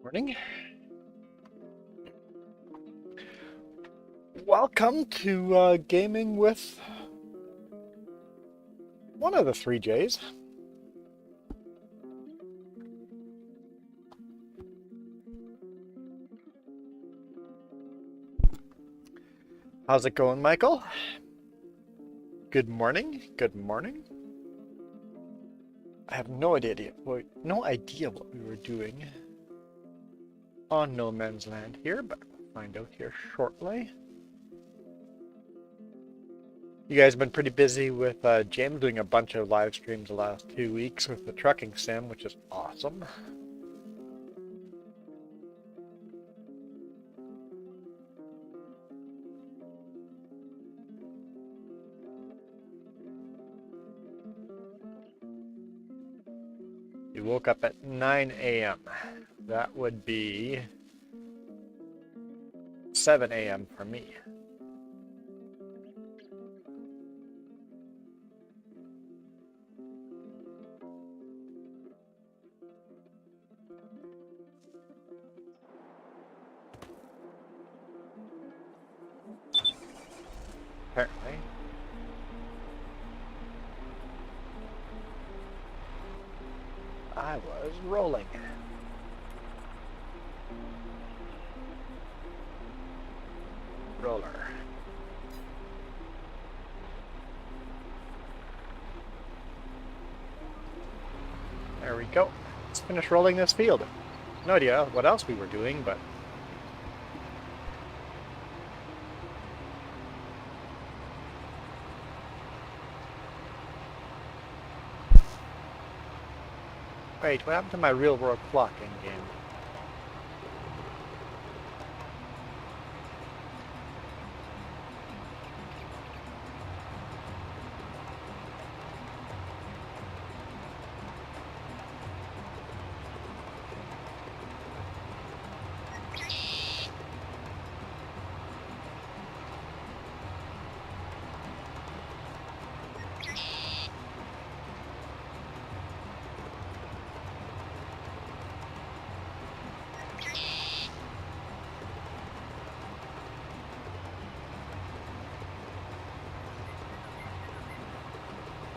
Morning. Welcome to gaming with one of the three J's. How's it going, Michael? Good morning. Good morning. I have no idea what we were doing on No Man's Land here, but we'll find out here shortly. You guys have been pretty busy with James doing a bunch of live streams the last 2 weeks with the trucking sim, which is awesome. You woke up at 9 a.m. That would be 7 a.m. for me. Apparently. I was rolling. Roller. There we go. Let's finish rolling this field. No idea what else we were doing, but wait, what happened to my real world clock in game?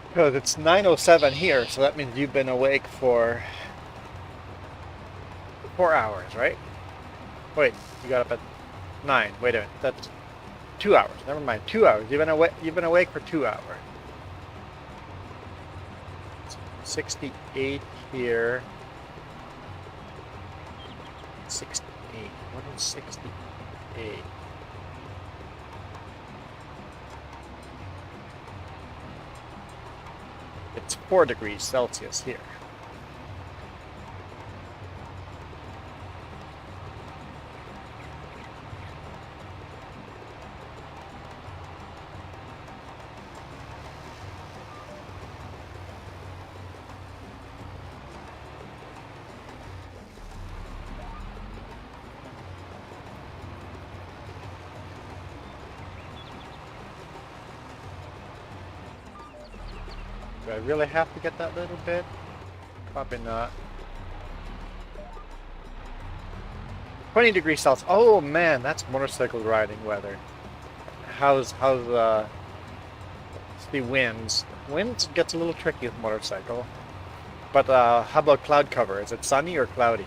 Because it's 9:07 here, so that means you've been awake for 4 hours, right? Wait, you got up at 9. Wait a minute, that's 2 hours. Never mind, 2 hours. You've been awake for 2 hours. 68 here. 68. What is 68? It's 4 degrees Celsius here. Do I really have to get that little bit? Probably not. 20 degrees Celsius. Oh man, that's motorcycle riding weather. How's the winds? Winds gets a little tricky with motorcycle. But how about cloud cover? Is it sunny or cloudy?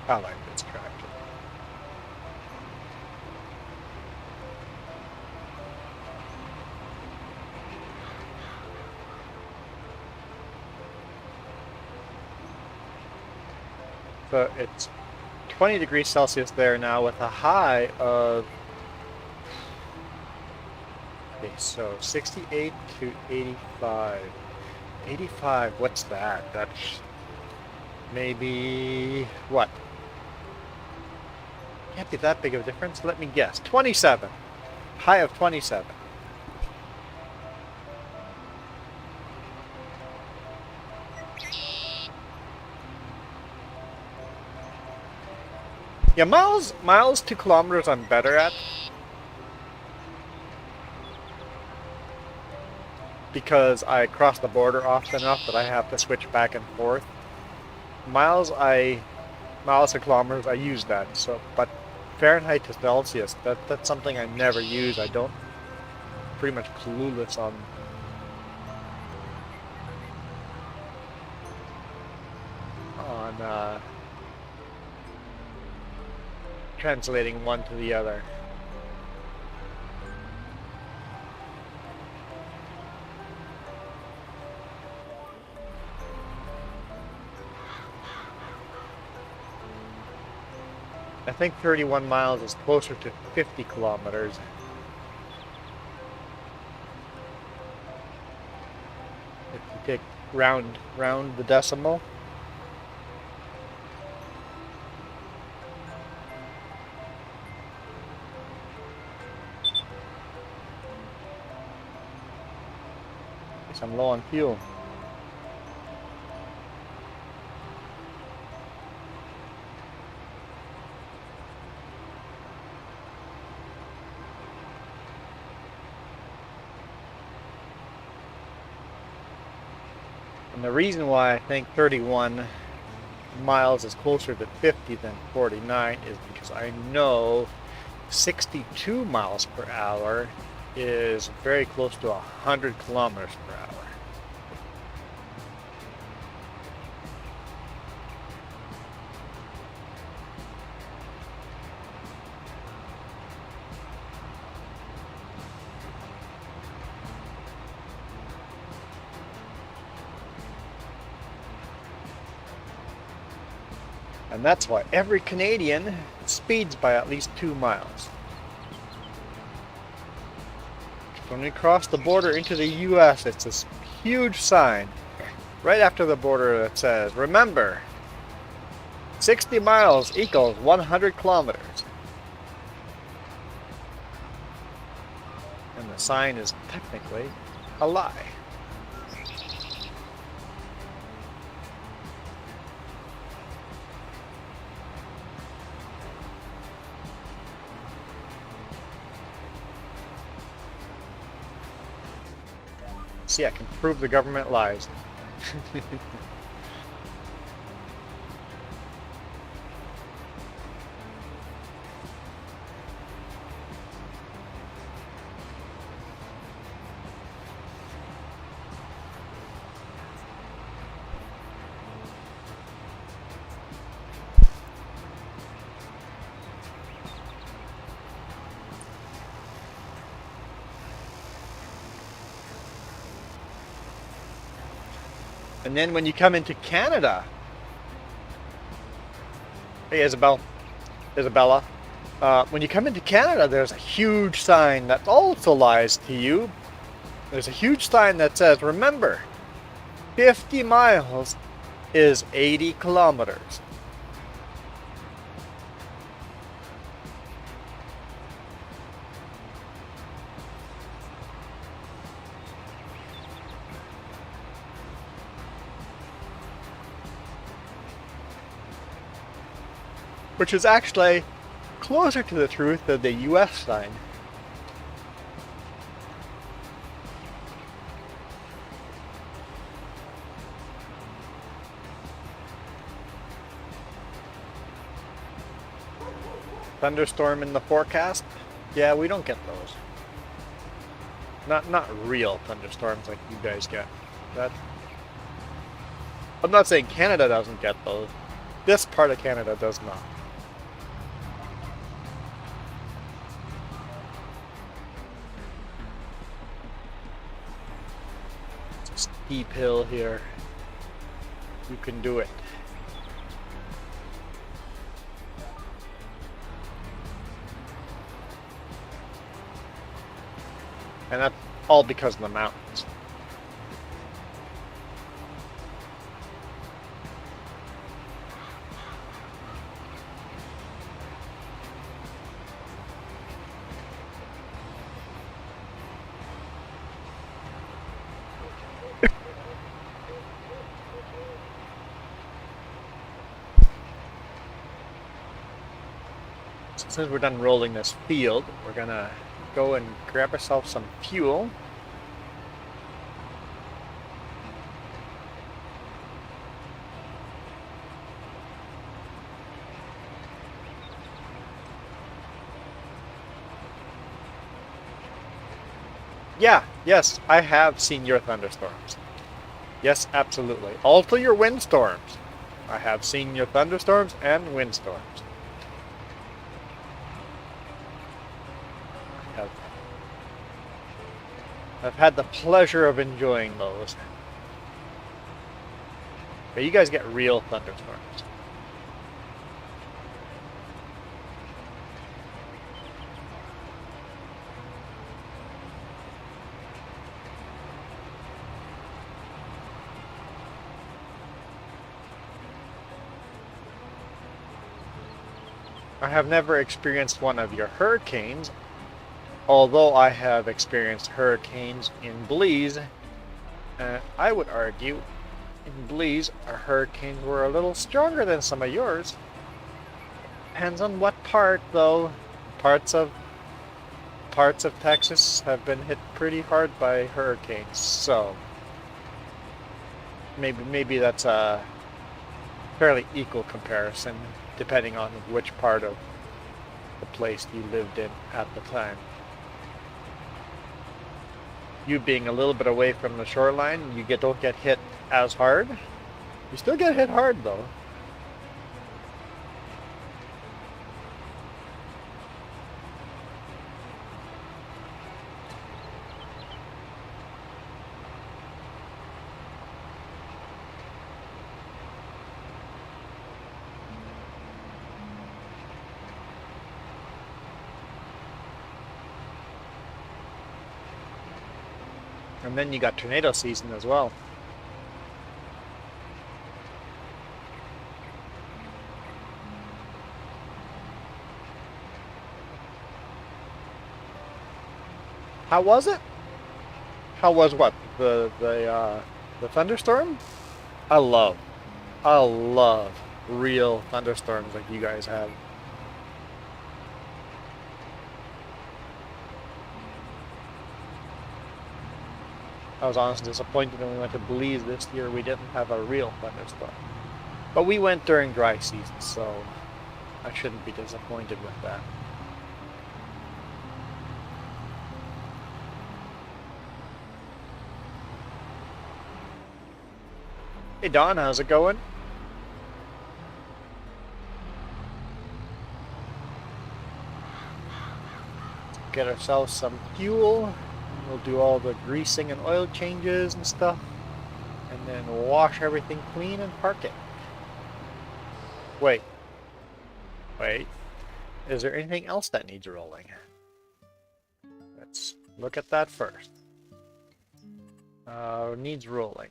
I like this tractor. So it's 20 degrees Celsius there now with a high of, okay, so 68 to 85. 85, what's that? That's maybe, what? Can't be that big of a difference. Let me guess. 27. High of 27. Yeah, miles to kilometers I'm better at. Because I cross the border often enough that I have to switch back and forth. Miles to kilometers, I use that. So, but Fahrenheit to Celsius, that's something I never use. I don't, pretty much clueless on translating one to the other. I think 31 miles is closer to 50 kilometers. If you take round the decimal. Guess I'm low on fuel. And the reason why I think 31 miles is closer to 50 than 49 is because I know 62 miles per hour is very close to 100 kilometers per hour. And that's why every Canadian speeds by at least 2 miles. When we cross the border into the US, it's this huge sign right after the border that says, remember, 60 miles equals 100 kilometers. And the sign is technically a lie. See, I can prove the government lies. And then when you come into Canada, hey Isabella, when you come into Canada, there's a huge sign that also lies to you. There's a huge sign that says, remember, 50 miles is 80 kilometers. Which is actually closer to the truth than the US sign. Thunderstorm in the forecast? Yeah, we don't get those. Not real thunderstorms like you guys get. I'm not saying Canada doesn't get those. This part of Canada does not. Steep hill here. You can do it. And that's all because of the mountains. So since we're done rolling this field, we're gonna go and grab ourselves some fuel. Yeah, yes, I have seen your thunderstorms. Yes, absolutely. Also your windstorms. I have seen your thunderstorms and windstorms. I've had the pleasure of enjoying those. But you guys get real thunderstorms. I have never experienced one of your hurricanes, although I have experienced hurricanes in Belize. I would argue in Belize our hurricanes were a little stronger than some of yours. Depends on what part, though. Parts of Texas have been hit pretty hard by hurricanes, so maybe that's a fairly equal comparison, depending on which part of the place you lived in at the time. You being a little bit away from the shoreline, don't get hit as hard. You still get hit hard, though. And then you got tornado season as well. How was it? How was what? The thunderstorm? I love real thunderstorms like you guys have. I was honestly disappointed when we went to Belize this year. We didn't have a real thunderstorm. But we went during dry season, so I shouldn't be disappointed with that. Hey Don, how's it going? Get ourselves some fuel. We'll do all the greasing and oil changes and stuff, and then wash everything clean and park it. Wait. Is there anything else that needs rolling? Let's look at that first. Needs rolling.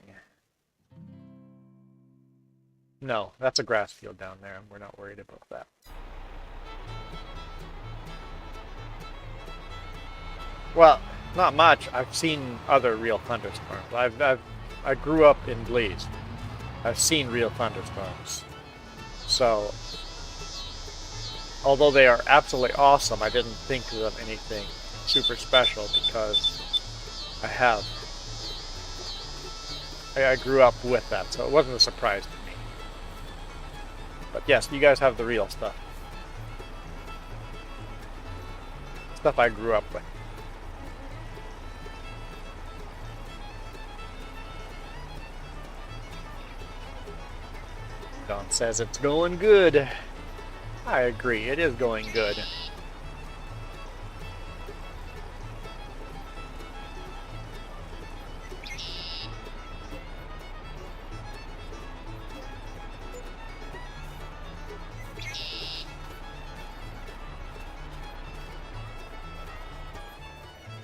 No, that's a grass field down there. We're not worried about that. Well, not much. I've seen other real thunderstorms. I grew up in Belize. I've seen real thunderstorms. So, although they are absolutely awesome, I didn't think of them anything super special because I grew up with that, so it wasn't a surprise to me. But yes, you guys have the real stuff. Stuff I grew up with. Don says it's going good. I agree, it is going good.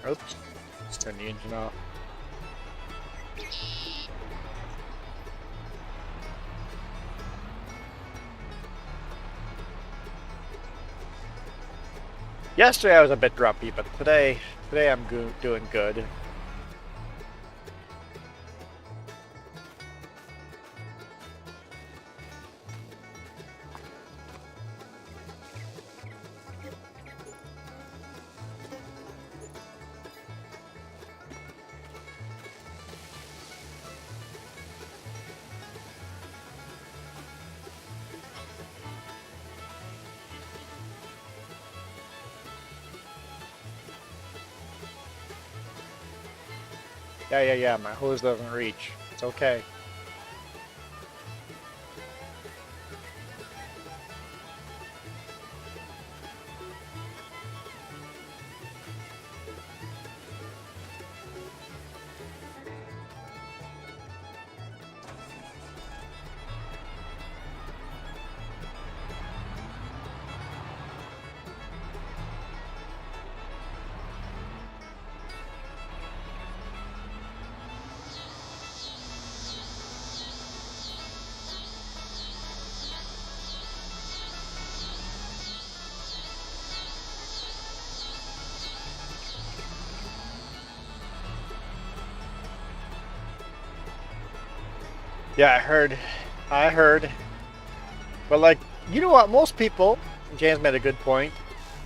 Oops, let's turn the engine off. Yesterday I was a bit grumpy, but today I'm doing good. Yeah, my hose doesn't reach. It's okay. Yeah, I heard. But like, you know what? Most people, James made a good point.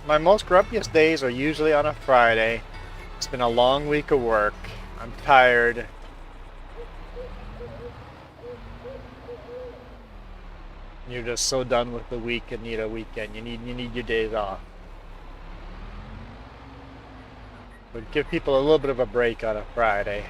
My most grumpiest days are usually on a Friday. It's been a long week of work. I'm tired. You're just so done with the week and need a weekend. You need your days off. But give people a little bit of a break on a Friday.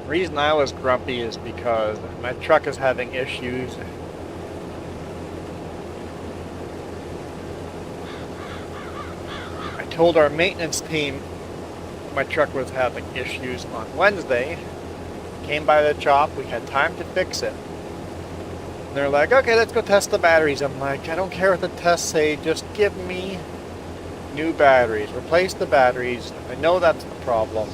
The reason I was grumpy is because my truck is having issues. I told our maintenance team my truck was having issues on Wednesday. Came by the shop, we had time to fix it. And they're like, okay, let's go test the batteries. I'm like, I don't care what the tests say, just give me new batteries. Replace the batteries. I know that's the problem.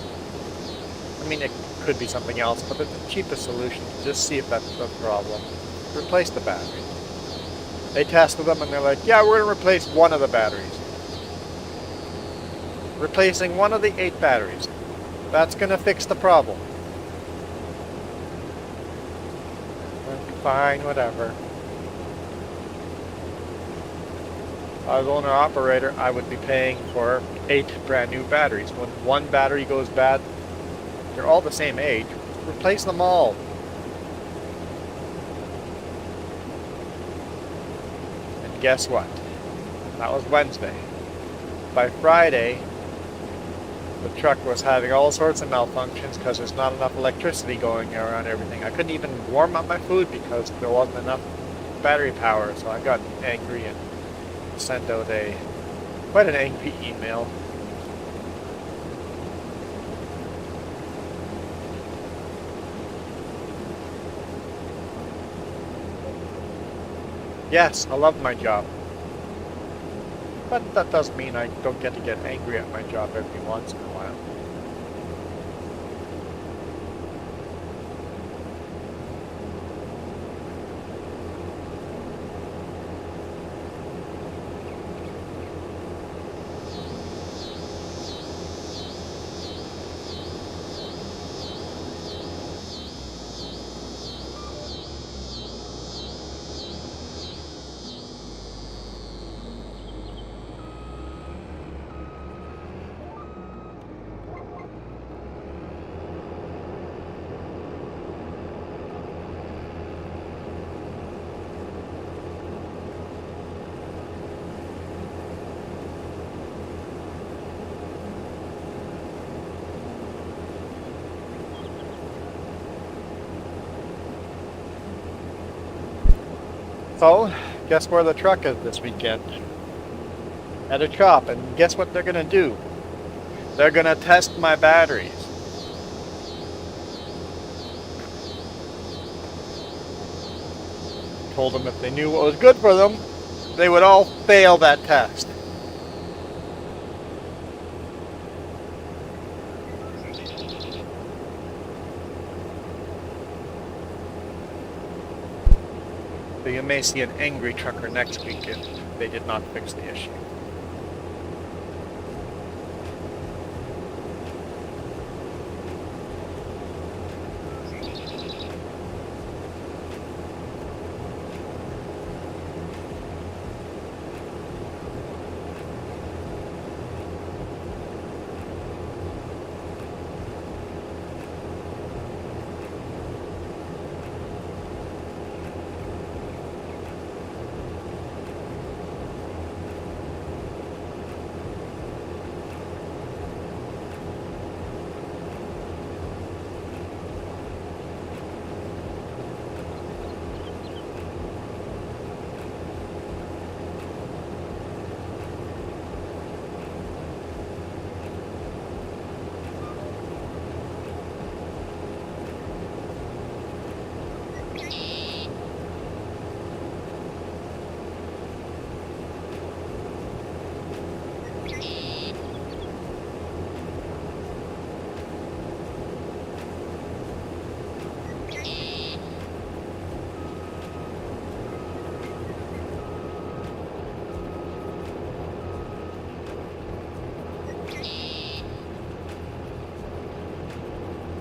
I mean, it could be something else, but it's the cheapest solution to just see if that's the problem. Replace the battery. They tested them and they're like, yeah, we're going to replace one of the batteries. Replacing one of the 8 batteries. That's going to fix the problem. Fine, whatever. If I was owner-operator, I would be paying for 8 brand new batteries. When one battery goes bad, they're all the same age. Replace them all. And guess what? That was Wednesday. By Friday, the truck was having all sorts of malfunctions because there's not enough electricity going around everything. I couldn't even warm up my food because there wasn't enough battery power. So I got angry and sent out quite an angry email. Yes, I love my job. But that doesn't mean I don't get to get angry at my job every once in a while. So, guess where the truck is this weekend? At a shop, and guess what they're gonna do? They're gonna test my batteries. Told them if they knew what was good for them, they would all fail that test. So you may see an angry trucker next week if they did not fix the issue.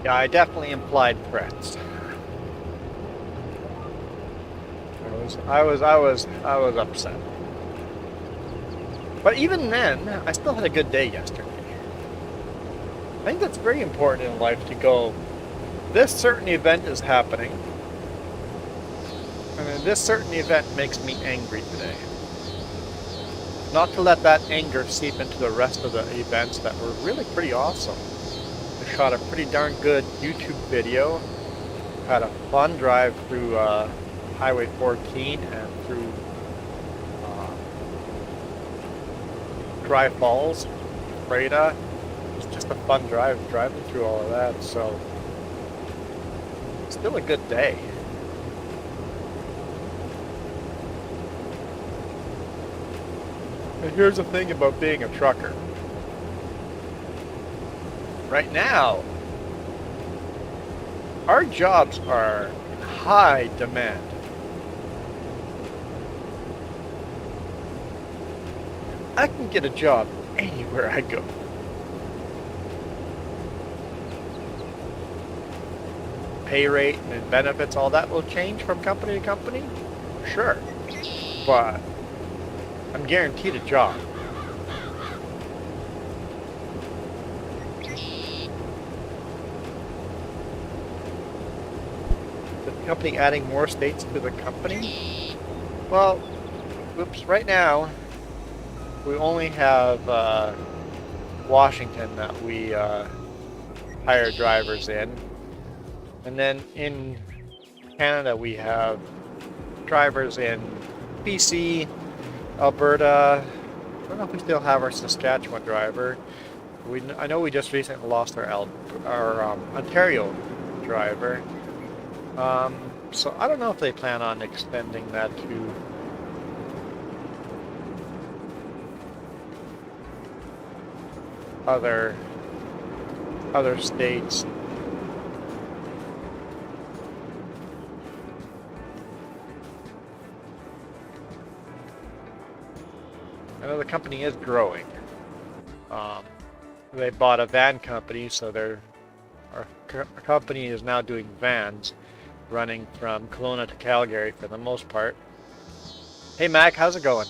Yeah, I definitely implied threats. I was upset. But even then, I still had a good day yesterday. I think that's very important in life to go, this certain event is happening, and then this certain event makes me angry today. Not to let that anger seep into the rest of the events that were really pretty awesome. I shot a pretty darn good YouTube video, had a fun drive through Highway 14 and through Dry Falls, Freda. It was just a fun drive driving through all of that, so still a good day. And here's the thing about being a trucker. Right now, our jobs are high demand. I can get a job anywhere I go. Pay rate and benefits, all that will change from company to company? Sure. But I'm guaranteed a job. The company adding more states to the company? Well, whoops, right now we only have Washington that we hire drivers in. And then in Canada we have drivers in BC, Alberta. I don't know if we still have our Saskatchewan driver. I know we just recently lost our Ontario driver. So I don't know if they plan on extending that to other states. I know the company is growing. They bought a van company, so our company is now doing vans, running from Kelowna to Calgary for the most part. Hey Mac, how's it going?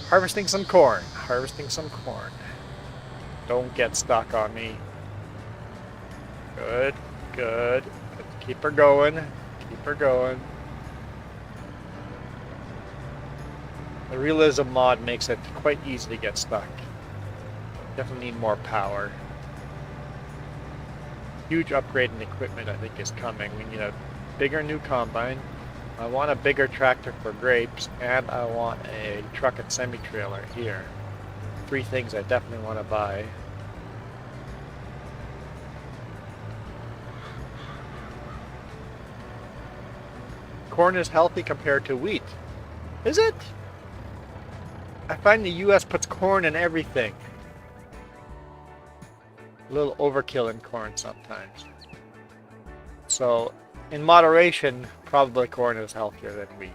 Harvesting some corn. Don't get stuck on me. Good. Keep her going. The realism mod makes it quite easy to get stuck. Definitely need more power. Huge upgrade in equipment I think is coming. We need a bigger new combine. I want a bigger tractor for grapes, and I want a truck and semi-trailer here. 3 things I definitely want to buy. Corn is healthy compared to wheat. Is it? I find the US puts corn in everything. A little overkill in corn sometimes. So, in moderation, probably corn is healthier than wheat.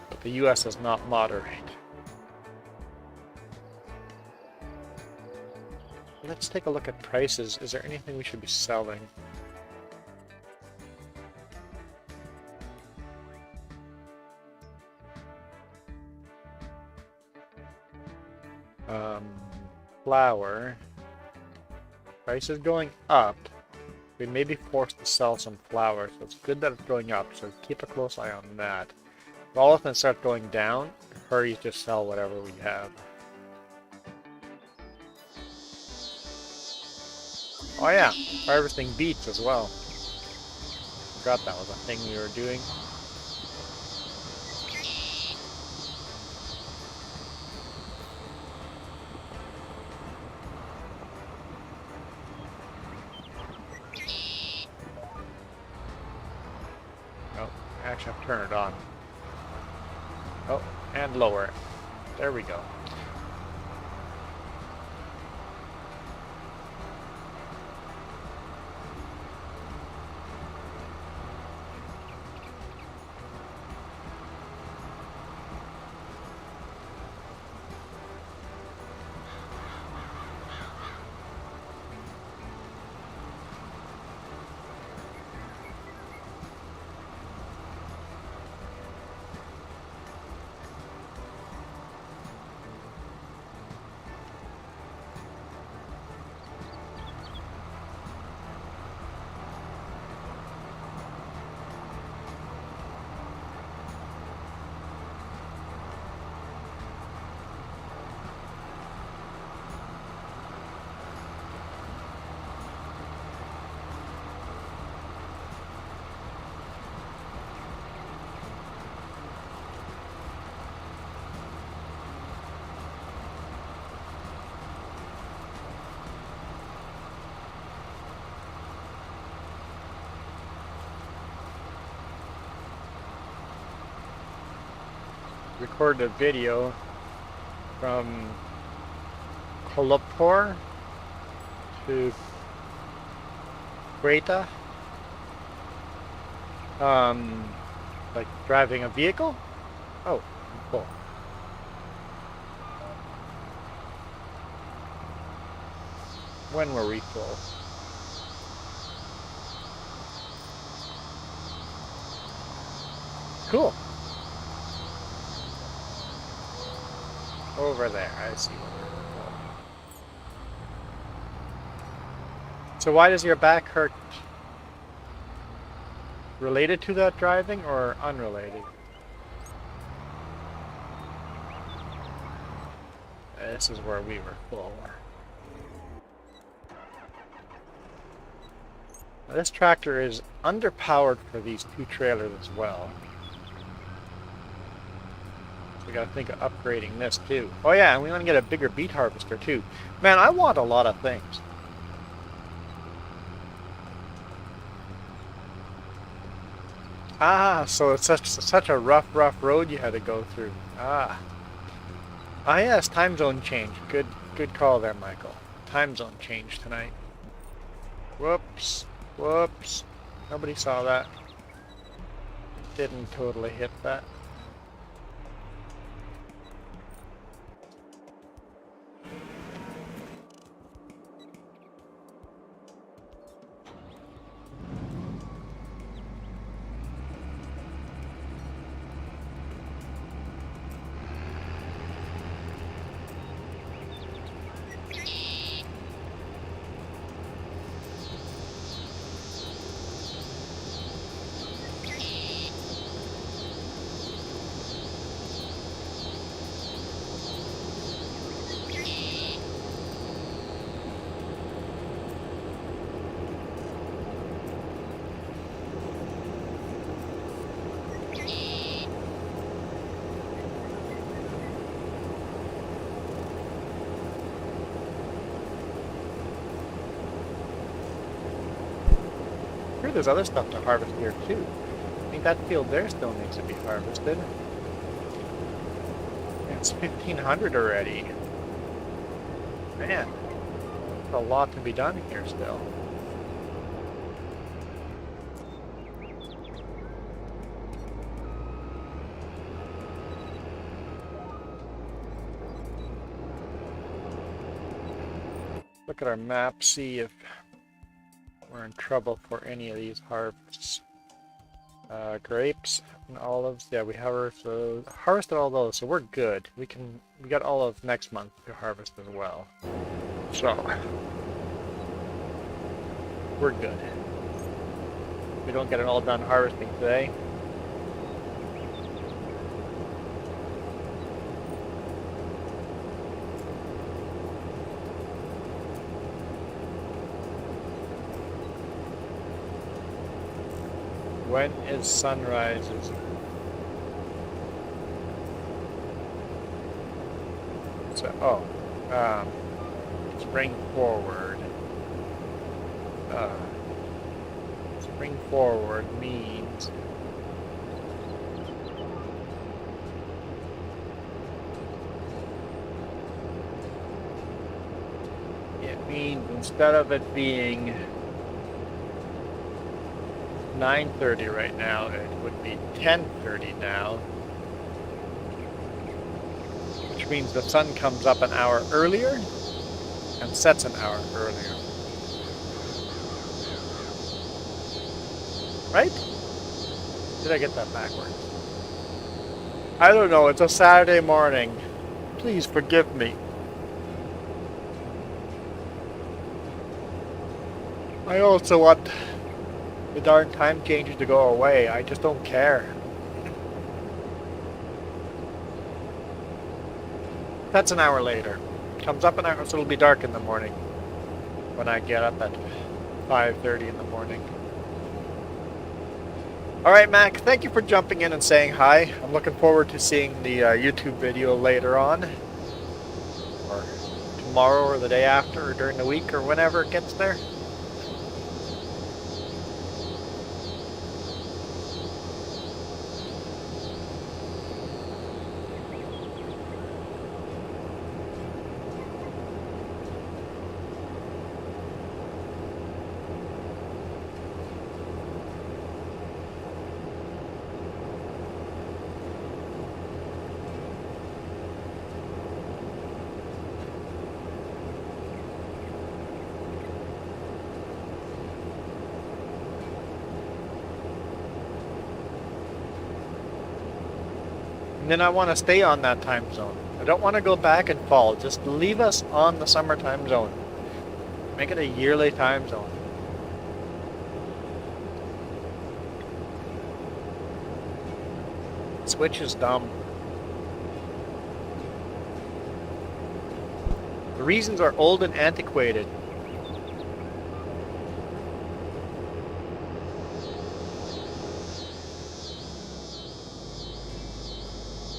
But the US does not moderate. Let's take a look at prices. Is there anything we should be selling? Flour. Price is going up. We may be forced to sell some flour, so it's good that it's going up, so keep a close eye on that. If all of them start going down, hurry to sell whatever we have. Oh yeah, harvesting beets as well. Forgot that was a thing we were doing. Oh, I actually have to turn it on. Oh, and lower it. There we go. Recorded a video from Kolapur to Creta. Like driving a vehicle? Oh, cool. When were we full? Cool. Over there, I see what we're going. So why does your back hurt? Related to that driving or unrelated? This is where we were full. Now, this tractor is underpowered for these two trailers as well. We gotta think of upgrading this too. Oh yeah, and we want to get a bigger beet harvester too. Man, I want a lot of things. Ah, so it's such a rough road you had to go through. Ah. Ah yes, time zone change. Good call there, Michael. Time zone change tonight. Whoops. Whoops. Nobody saw that. Didn't totally hit that. There's other stuff to harvest here too. that field there still needs to be harvested. It's 1500 already. Man, a lot to be done here still. Look at our map, see if we're in trouble for any of these harvests. Grapes and olives, yeah, we harvested all those, so we're good. We got all of next month to harvest as well. So we're good. We don't get it all done harvesting today. When is sunrises? So, spring forward. Spring forward means instead of it being 9:30 right now, it would be 10:30 now, which means the sun comes up an hour earlier and sets an hour earlier. Right? Did I get that backwards? I don't know, it's a Saturday morning. Please forgive me. I also want the darn time changes to go away. I just don't care. That's an hour later. Comes up an hour, so it'll be dark in the morning when I get up at 5:30 in the morning. Alright, Mac, thank you for jumping in and saying hi. I'm looking forward to seeing the YouTube video later on, or tomorrow, or the day after, or during the week, or whenever it gets there. And then I want to stay on that time zone. I don't want to go back and fall. Just leave us on the summer time zone. Make it a yearly time zone. Switch is dumb. The reasons are old and antiquated.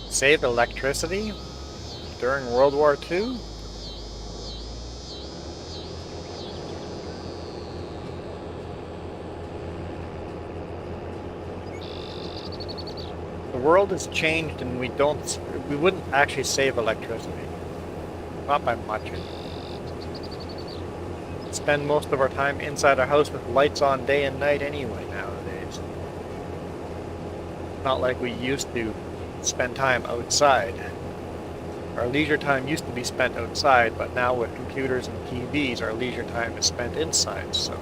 Saved electricity during World War II? The world has changed and we wouldn't actually save electricity. Not by much. Spend most of our time inside our house with lights on day and night anyway nowadays. Not like we used to spend time outside. Our leisure time used to be spent outside, but now with computers and TVs, our leisure time is spent inside, so.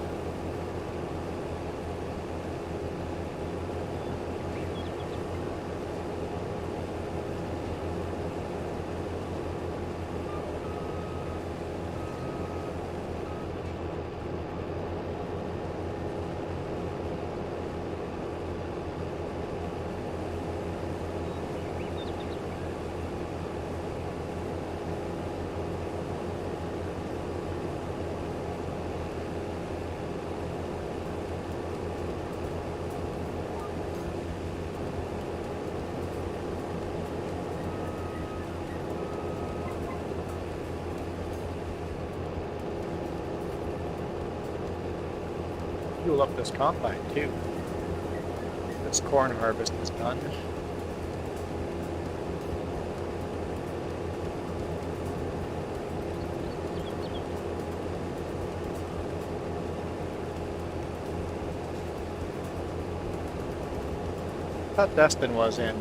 Fuel up this combine too. this corn harvest is done. I thought Destin was in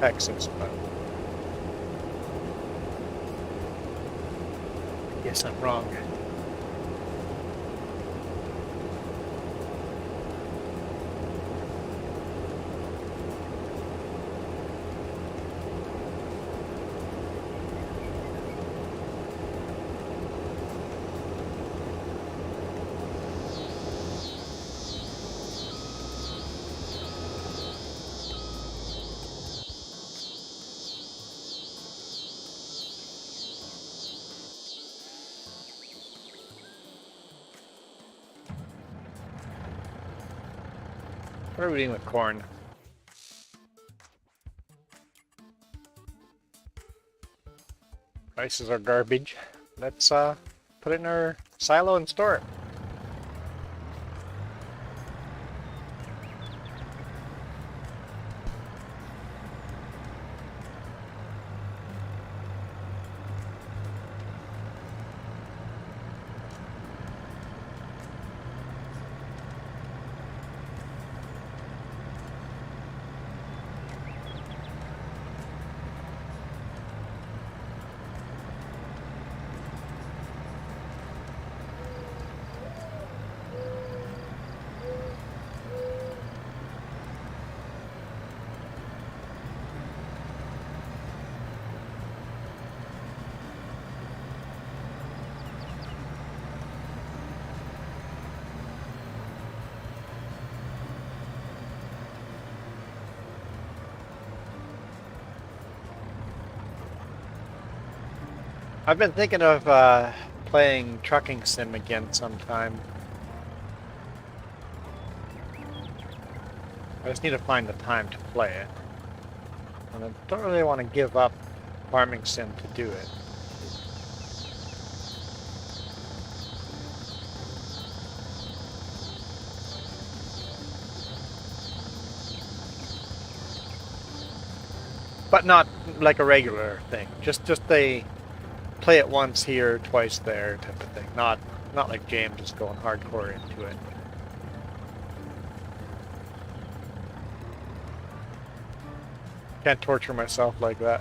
Texas, but I guess I'm wrong. What are we doing with corn? Prices are garbage. Let's put it in our silo and store it. I've been thinking of playing Trucking Sim again sometime. I just need to find the time to play it. And I don't really want to give up Farming Sim to do it. But not like a regular thing. Just a play it once here, twice there type of thing. Not like James just going hardcore into it. Can't torture myself like that.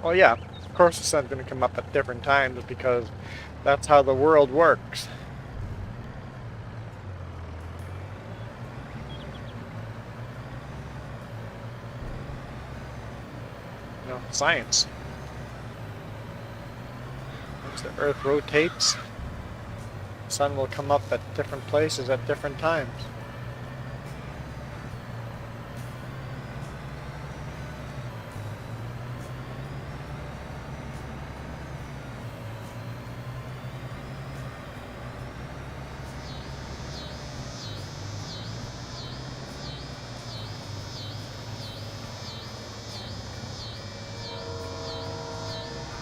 Well, yeah, of course the sun's going to come up at different times because that's how the world works. You know, science. As the Earth rotates, the sun will come up at different places at different times.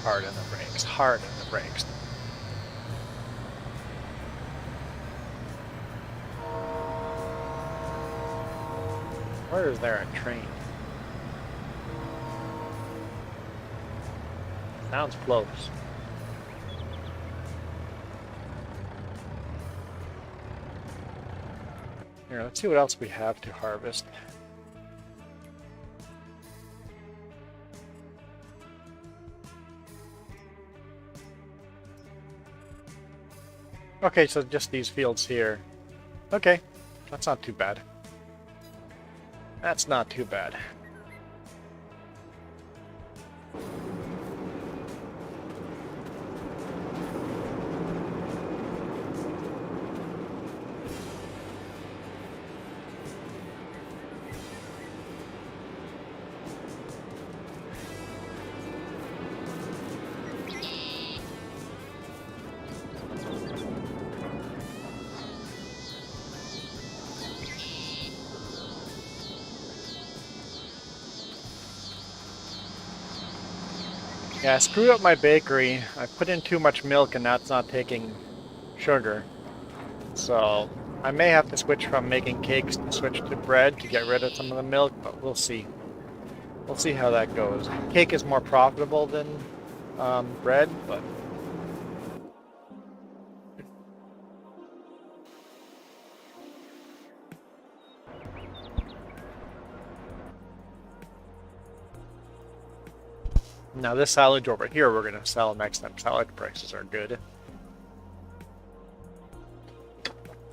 Hard on the brakes, hard on the brakes. Where is there a train? Sounds close. Here, let's see what else we have to harvest. Okay, so just these fields here. Okay, that's not too bad. That's not too bad. Yeah, I screwed up my bakery. I put in too much milk and that's not taking sugar. So I may have to switch from making cakes to switch to bread to get rid of some of the milk, but we'll see. We'll see how that goes. Cake is more profitable than bread, but now this silage over here we're gonna sell next time silage prices are good.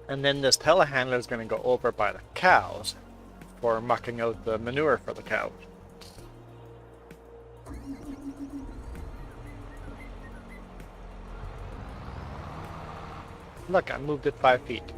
And then this telehandler is gonna go over by the cows for mucking out the manure for the cows. Look, I moved it 5 feet.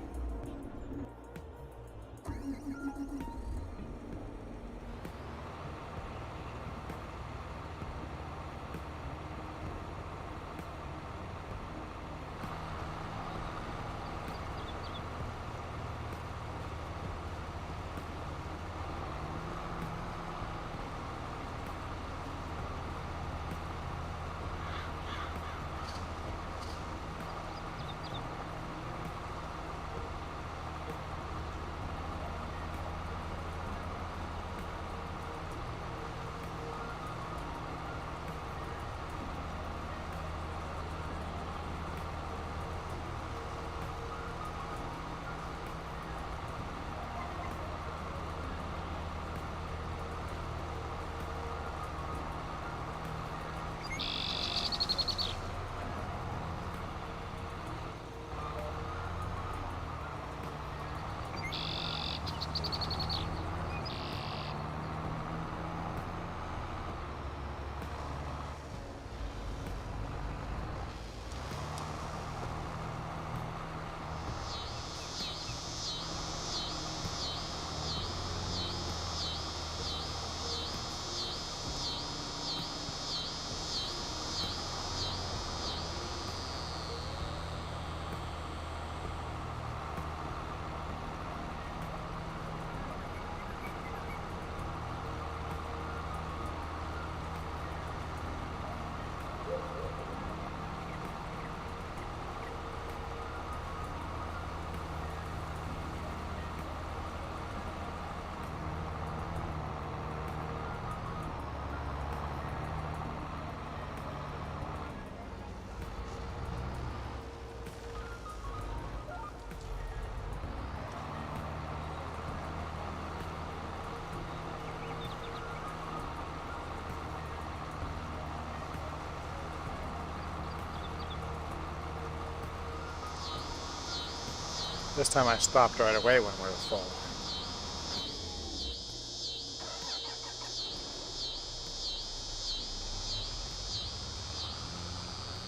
This time I stopped right away when we were full.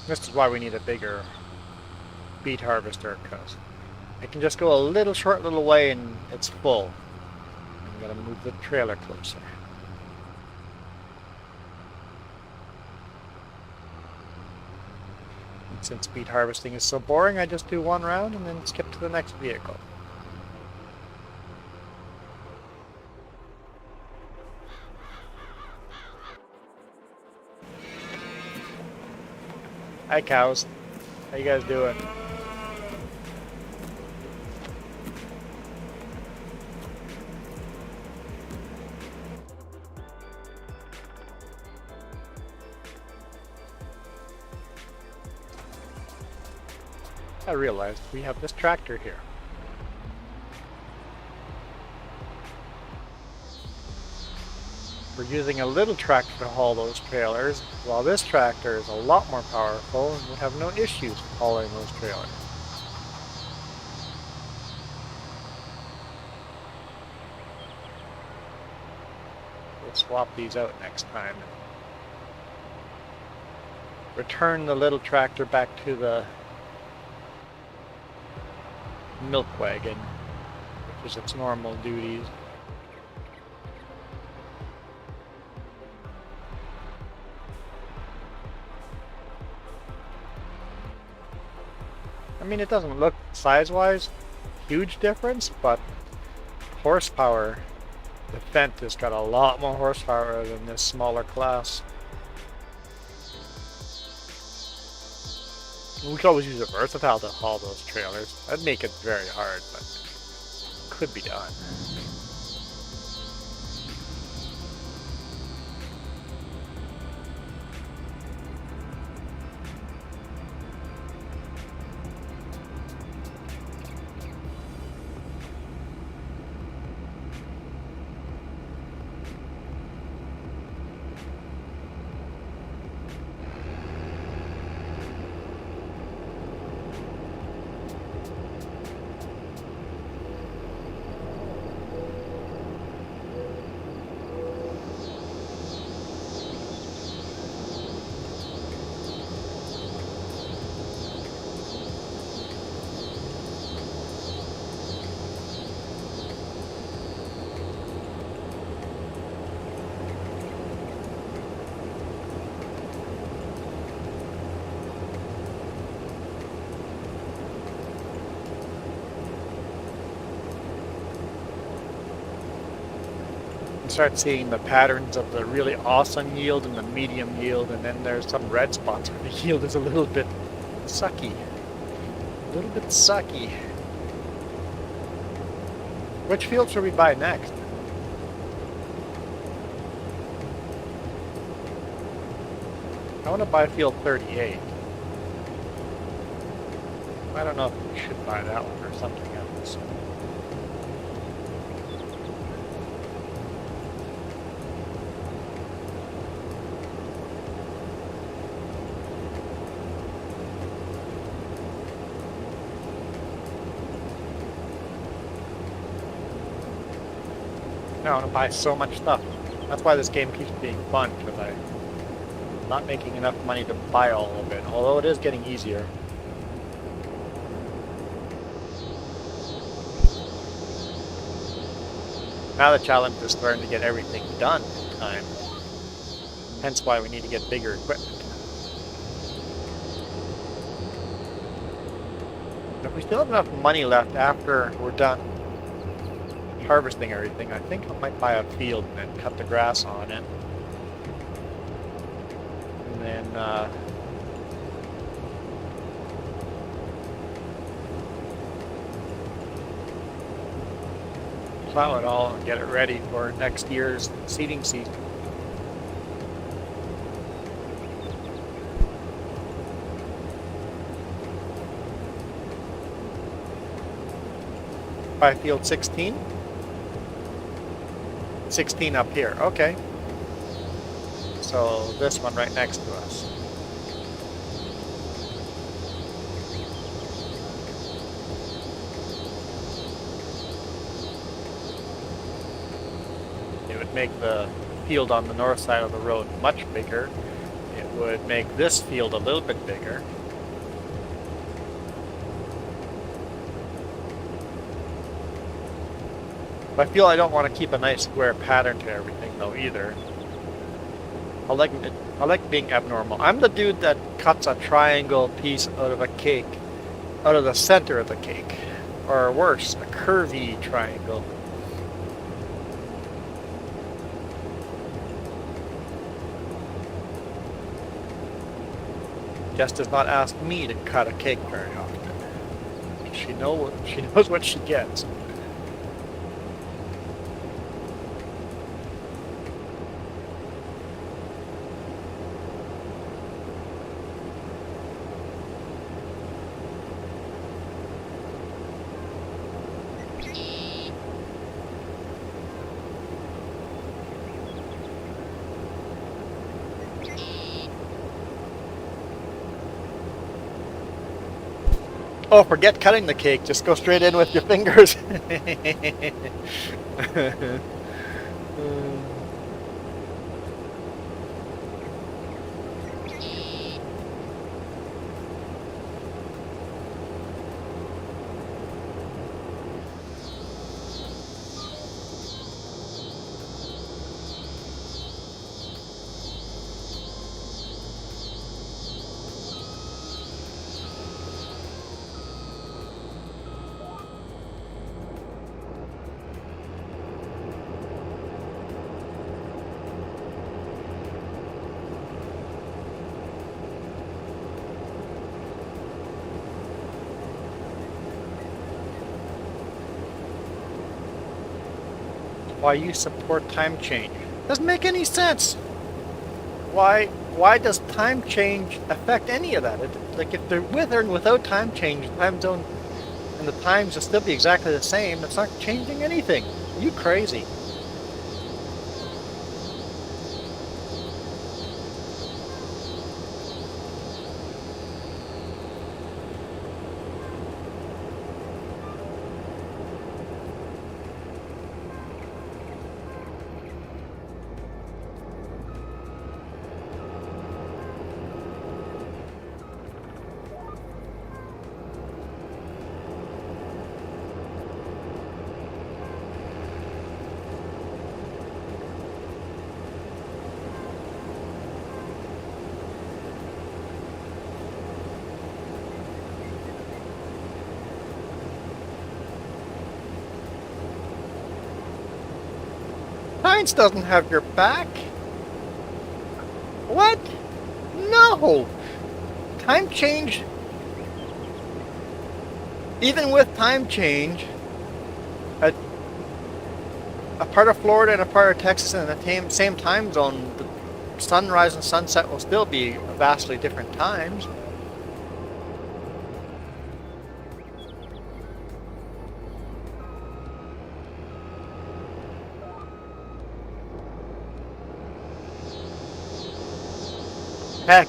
This is why we need a bigger beet harvester, because I can just go a short little way and it's full. I'm gonna move the trailer closer. And since beet harvesting is so boring, I just do one round and then skip to the next vehicle. Hi cows, how you guys doing? I realized we have this tractor here. We're using a little tractor to haul those trailers, while this tractor is a lot more powerful and would have no issues hauling those trailers. We'll swap these out next time. Return the little tractor back to the milk wagon, which is its normal duties. I mean, it doesn't look size-wise huge difference, but horsepower, the Fendt has got a lot more horsepower than this smaller class. We could always use a versatile to haul those trailers. That'd make it very hard, but could be done. Start seeing the patterns of the really awesome yield and the medium yield, and then there's some red spots where the yield is a little bit sucky. A little bit sucky. Which field should we buy next? I want to buy field 38. I don't know if we should buy that one or something else. I want to buy so much stuff. That's why this game keeps being fun, because I'm not making enough money to buy all of it, although it is getting easier. Now the challenge is starting to get everything done in time. Hence why we need to get bigger equipment. If we still have enough money left after we're done harvesting everything, I think I might buy a field and then cut the grass on it. And then plow it all and get it ready for next year's seeding season. By field 16? 16 up here, okay. So this one right next to us. It would make the field on the north side of the road much bigger. It would make this field a little bit bigger. I feel I don't want to keep a nice square pattern to everything though either. I like being abnormal. I'm the dude that cuts a triangle piece out of a cake, out of the center of the cake, or worse, a curvy triangle. Jess does not ask me to cut a cake very often. She knows what she gets. Oh, forget cutting the cake. Just go straight in with your fingers. why you support time change. Doesn't make any sense. Why does time change affect any of that? Like if they're with or without time change, the time zone and the times will still be exactly the same. It's not changing anything. Are you crazy? Science doesn't have your back. What? No! Time change, even with time change, a part of Florida and a part of Texas in the same time zone, the sunrise and sunset will still be vastly different times. Heck,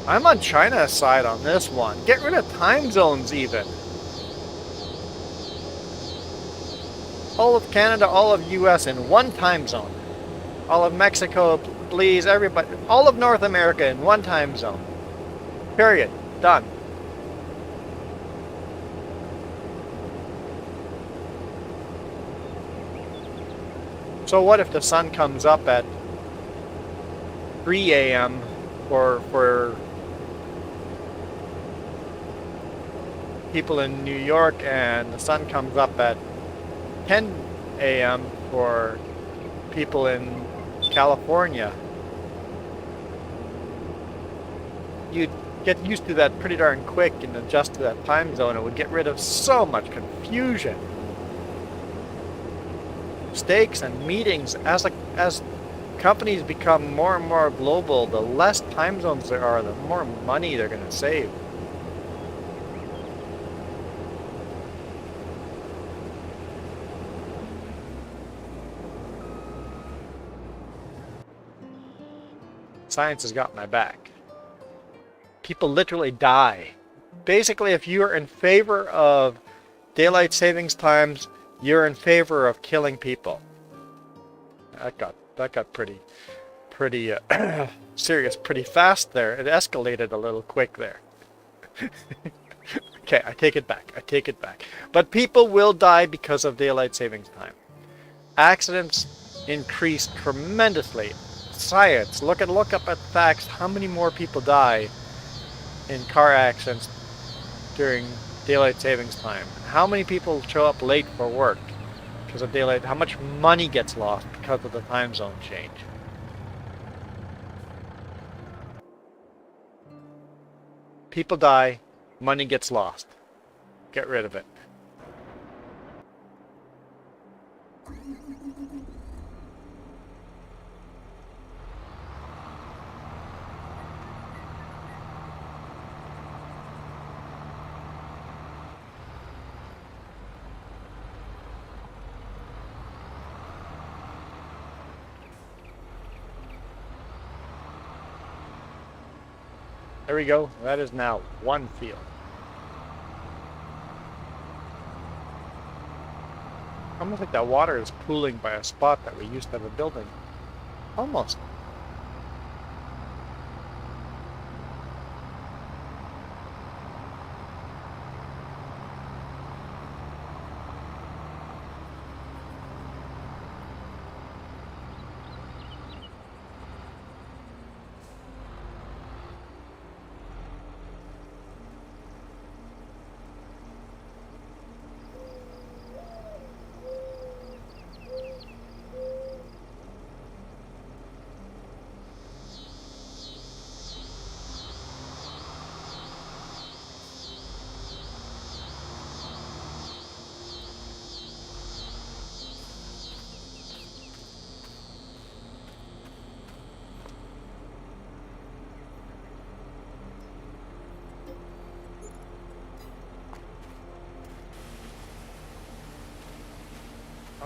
I'm on China's side on this one. Get rid of time zones even. All of Canada, all of US in one time zone. All of Mexico, please, everybody. All of North America in one time zone. Period. Done. So what if the sun comes up at 3 a.m. for people in New York, and the sun comes up at 10 a.m. for people in California? You'd get used to that pretty darn quick and adjust to that time zone. It would get rid of so much confusion. Mistakes and meetings, as companies become more and more global, the less time zones there are, the more money they're going to save. Science has got my back. People literally die. Basically, if you are in favor of daylight savings times, you're in favor of killing people. That got pretty serious pretty fast there. It escalated a little quick there. Okay, I take it back. But people will die because of daylight savings time. Accidents increase tremendously. Science, look up at facts. How many more people die in car accidents during daylight savings time? How many people show up late for work because of daylight? How much money gets lost because of the time zone change? People die, money gets lost. Get rid of it. There we go. That is now one field. Almost like that water is pooling by a spot that we used to have a building. Almost.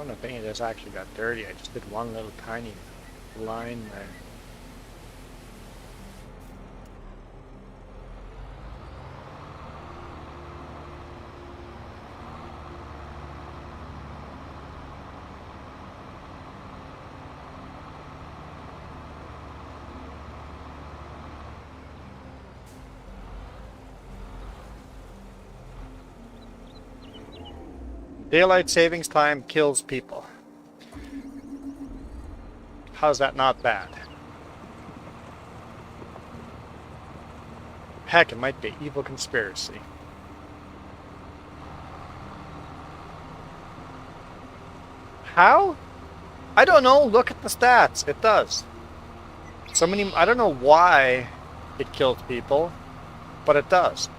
Oh, the thing just actually got dirty. I just did one little tiny line there. Daylight savings time kills people. How's that not bad? Heck, it might be an evil conspiracy. How? I don't know. Look at the stats. It does. So many. I don't know why it kills people, but it does.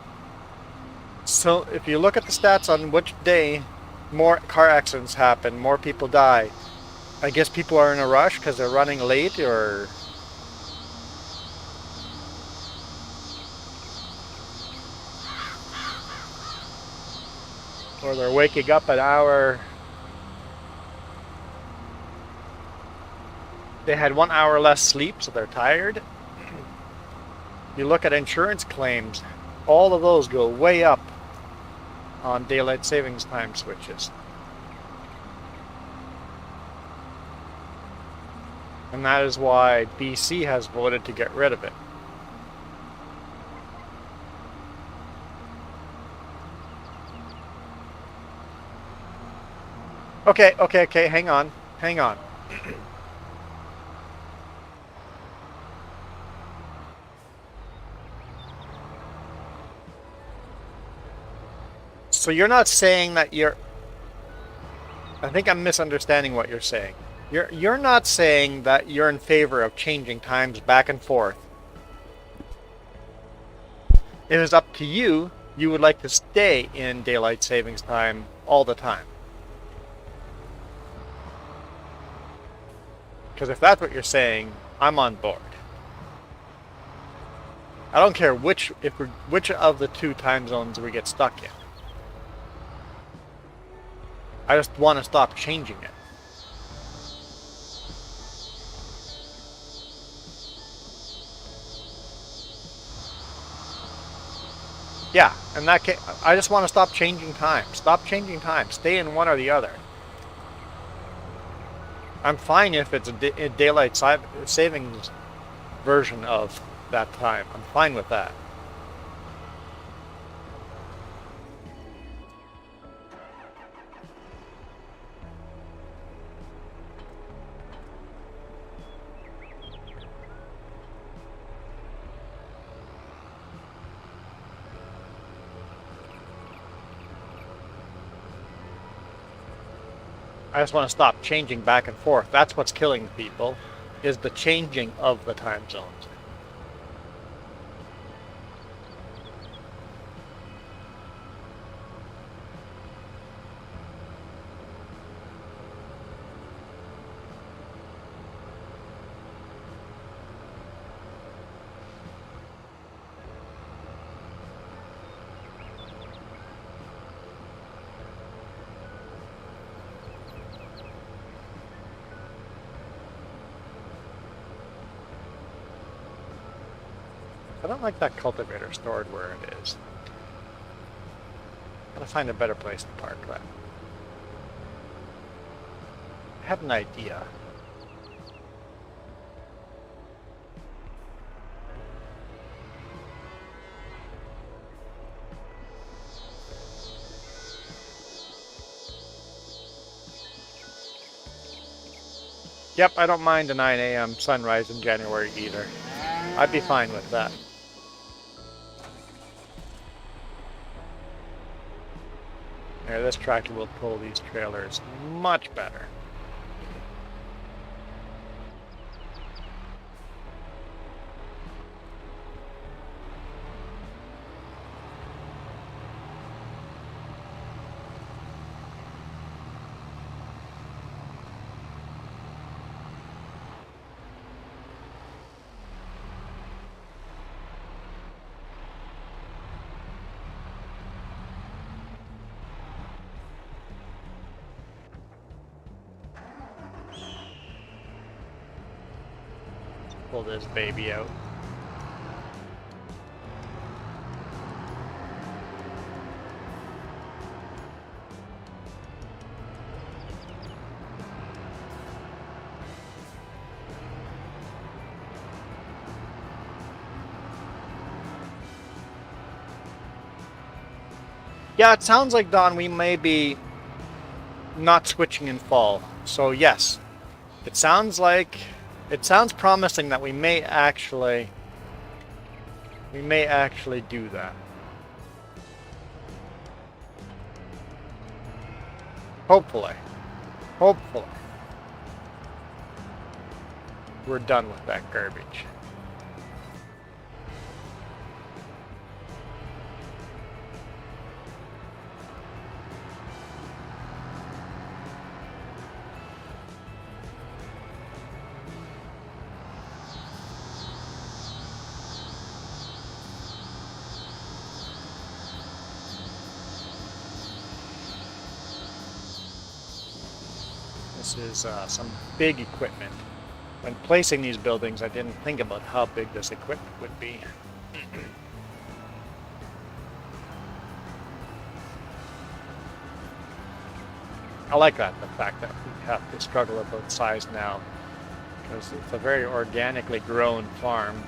So if you look at the stats on which day more car accidents happen, more people die, I guess people are in a rush because they're running late, or they're waking up an hour. They had 1 hour less sleep, so they're tired. You look at insurance claims, all of those go way up on daylight savings time switches. And that is why BC has voted to get rid of it. Okay, hang on. So you're not saying that you're... I think I'm misunderstanding what you're saying. You're not saying that you're in favor of changing times back and forth. If it's up to you, you would like to stay in daylight savings time all the time. Because if that's what you're saying, I'm on board. I don't care which of the two time zones we get stuck in. I just want to stop changing it. Yeah, in that case, I just want to stop changing time. Stop changing time. Stay in one or the other. I'm fine if it's a daylight savings version of that time. I'm fine with that. I just want to stop changing back and forth. That's what's killing people, is the changing of the time zones. I don't like that cultivator stored where it is. Gotta find a better place to park that. I have an idea. Yep, I don't mind the 9 a.m. sunrise in January either. I'd be fine with that. Here, this tractor will pull these trailers much better. pull this baby out. Yeah, it sounds like, Don, we may be not switching in fall. So yes, it sounds promising that we may actually do that. Hopefully. Hopefully. We're done with that garbage. This is some big equipment. When placing these buildings, I didn't think about how big this equipment would be. I like that, the fact that we have to struggle about size now, because it's a very organically grown farm.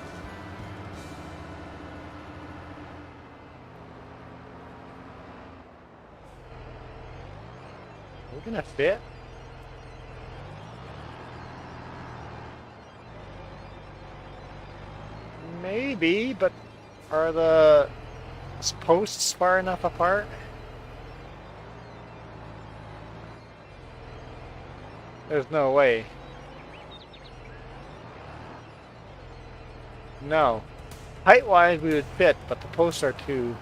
Are we gonna fit? Maybe, but are the posts far enough apart? There's no way. No. Height-wise, we would fit, but the posts are too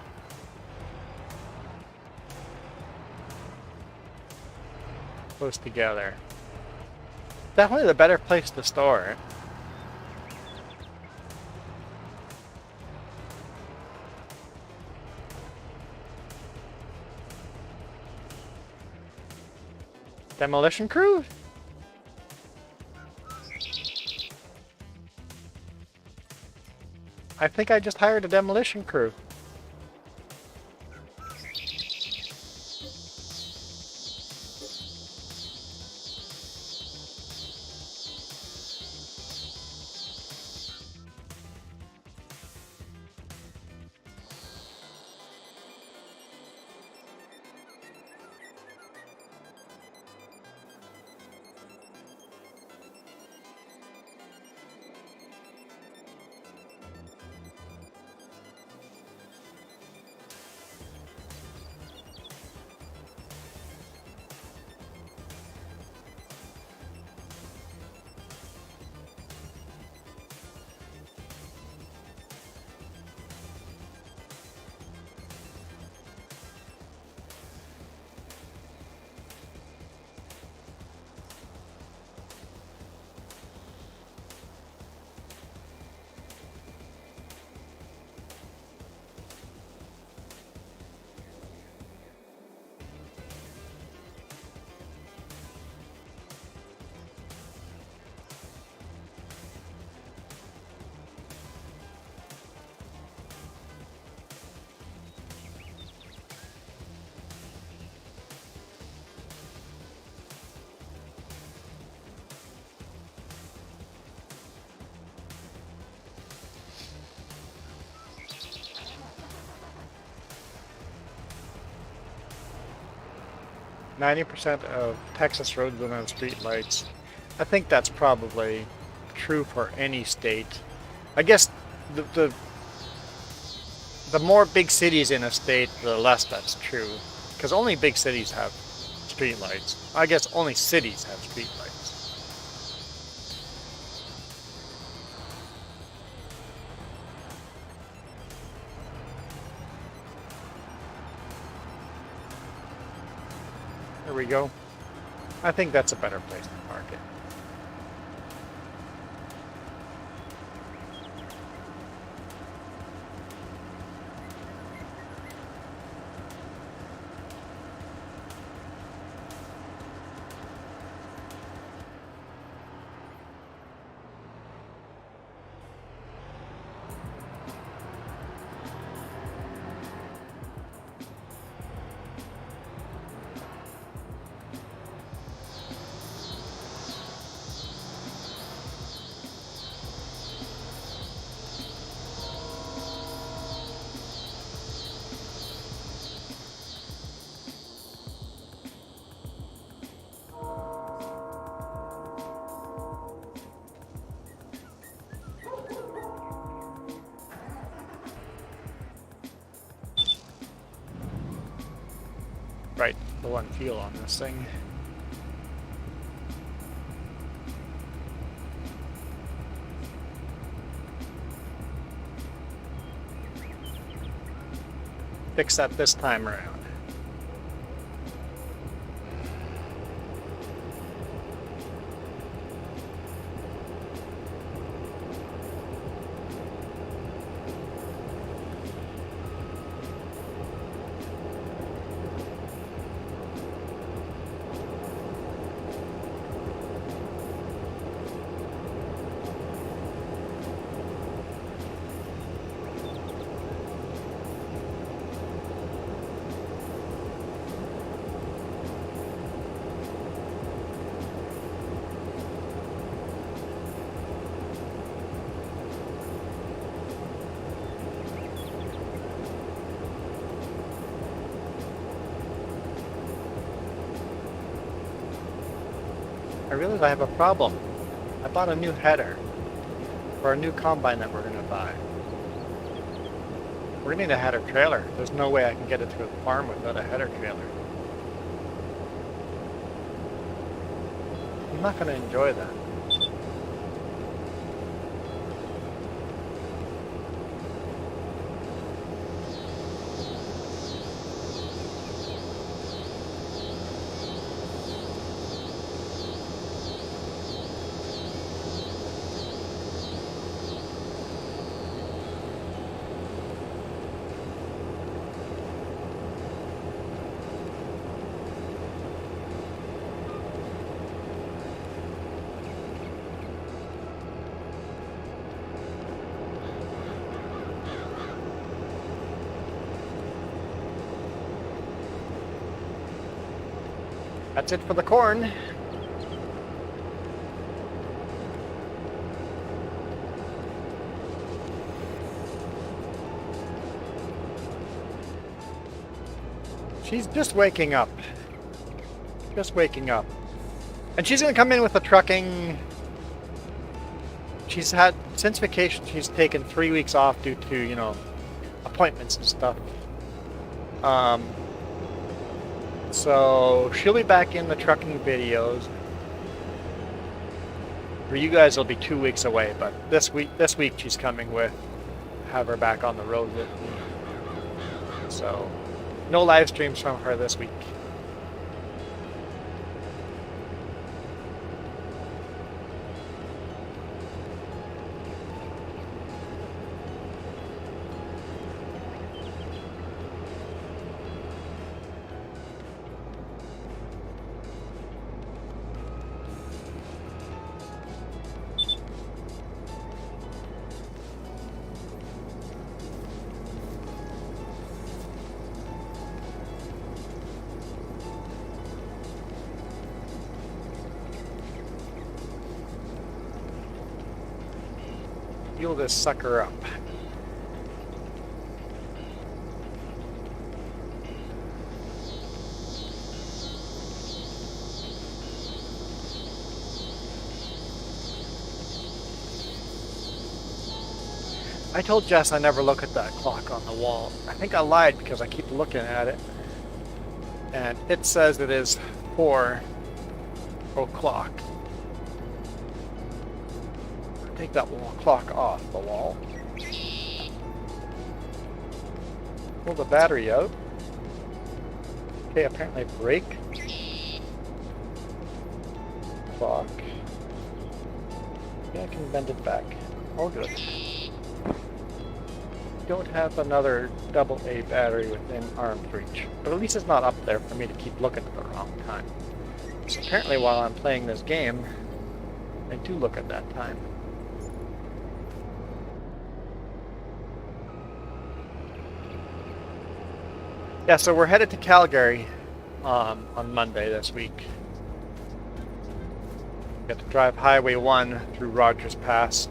close together. Definitely the better place to store it. Demolition crew? I think I just hired a demolition crew. %90 of Texas roads don't have street lights. I think that's probably true for any state. I guess the more big cities in a state, the less that's true. Because only big cities have street lights. I guess only cities have street lights. There we go. I think that's a better place to park it. low on fuel on this thing. Fix that this time around. I realize I have a problem. I bought a new header for a new combine that we're going to buy. We're going to need a header trailer. There's no way I can get it to the farm without a header trailer. I'm not going to enjoy that. That's it for the corn. She's just waking up. Just waking up. And she's going to come in with the trucking. She's had, since vacation, she's taken 3 weeks off due to, you know, appointments and stuff. So she'll be back in the trucking videos. For you guys, it'll be 2 weeks away, but this week she's coming with. Have her back on the road with me. So no live streams from her this week. Fuel this sucker up. I told Jess I never look at that clock on the wall. I think I lied because I keep looking at it. And it says it is 4 o'clock. Take that clock off the wall. Pull the battery out. Okay, apparently break. Clock. Yeah, I can bend it back. All good. Don't have another AA battery within arm's reach, but at least it's not up there for me to keep looking at the wrong time. So apparently while I'm playing this game, I do look at that time. Yeah, so we're headed to Calgary on Monday this week. Got to drive Highway 1 through Rogers Pass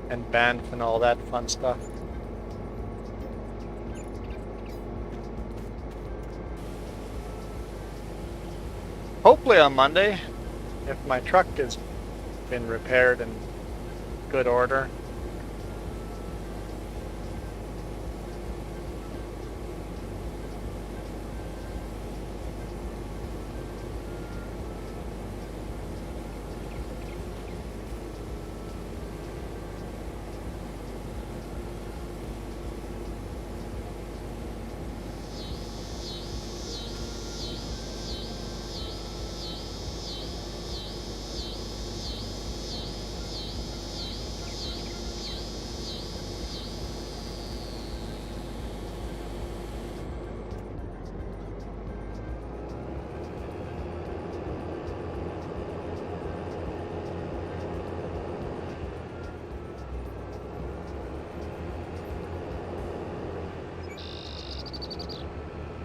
and Banff and all that fun stuff. Hopefully on Monday, if my truck has been repaired in good order.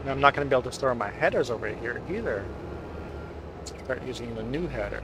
And I'm not going to be able to store my headers over here either. Let's start using the new header.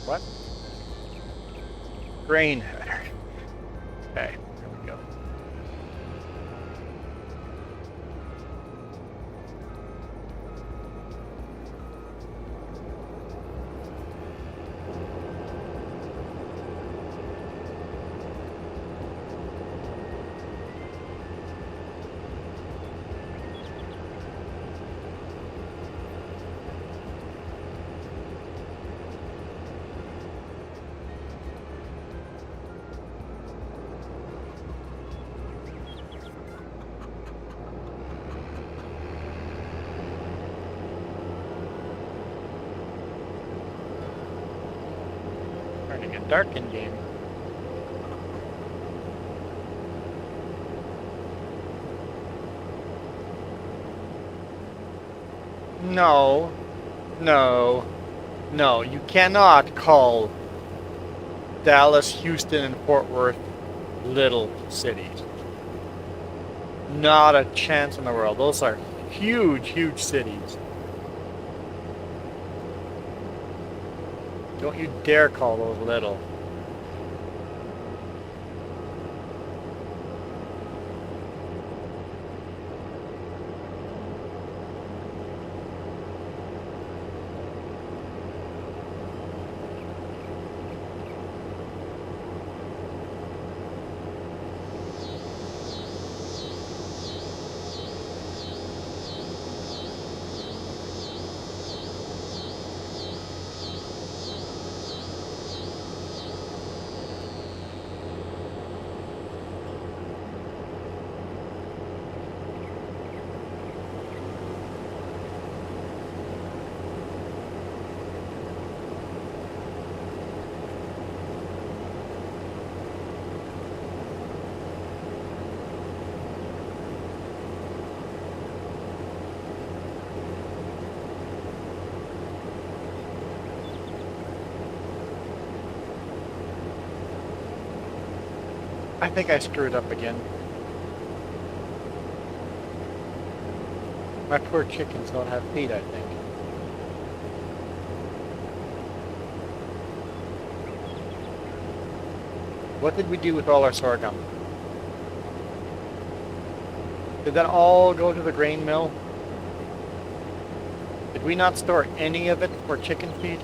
What? Grain header. Okay, there we go. Starting to get dark in game. No, no, no, you cannot call Dallas, Houston, and Fort Worth little cities. Not a chance in the world. Those are huge, huge cities. Don't you dare call those little. I think I screwed up again. My poor chickens don't have feet, I think. What did we do with all our sorghum? Did that all go to the grain mill? Did we not store any of it for chicken feed?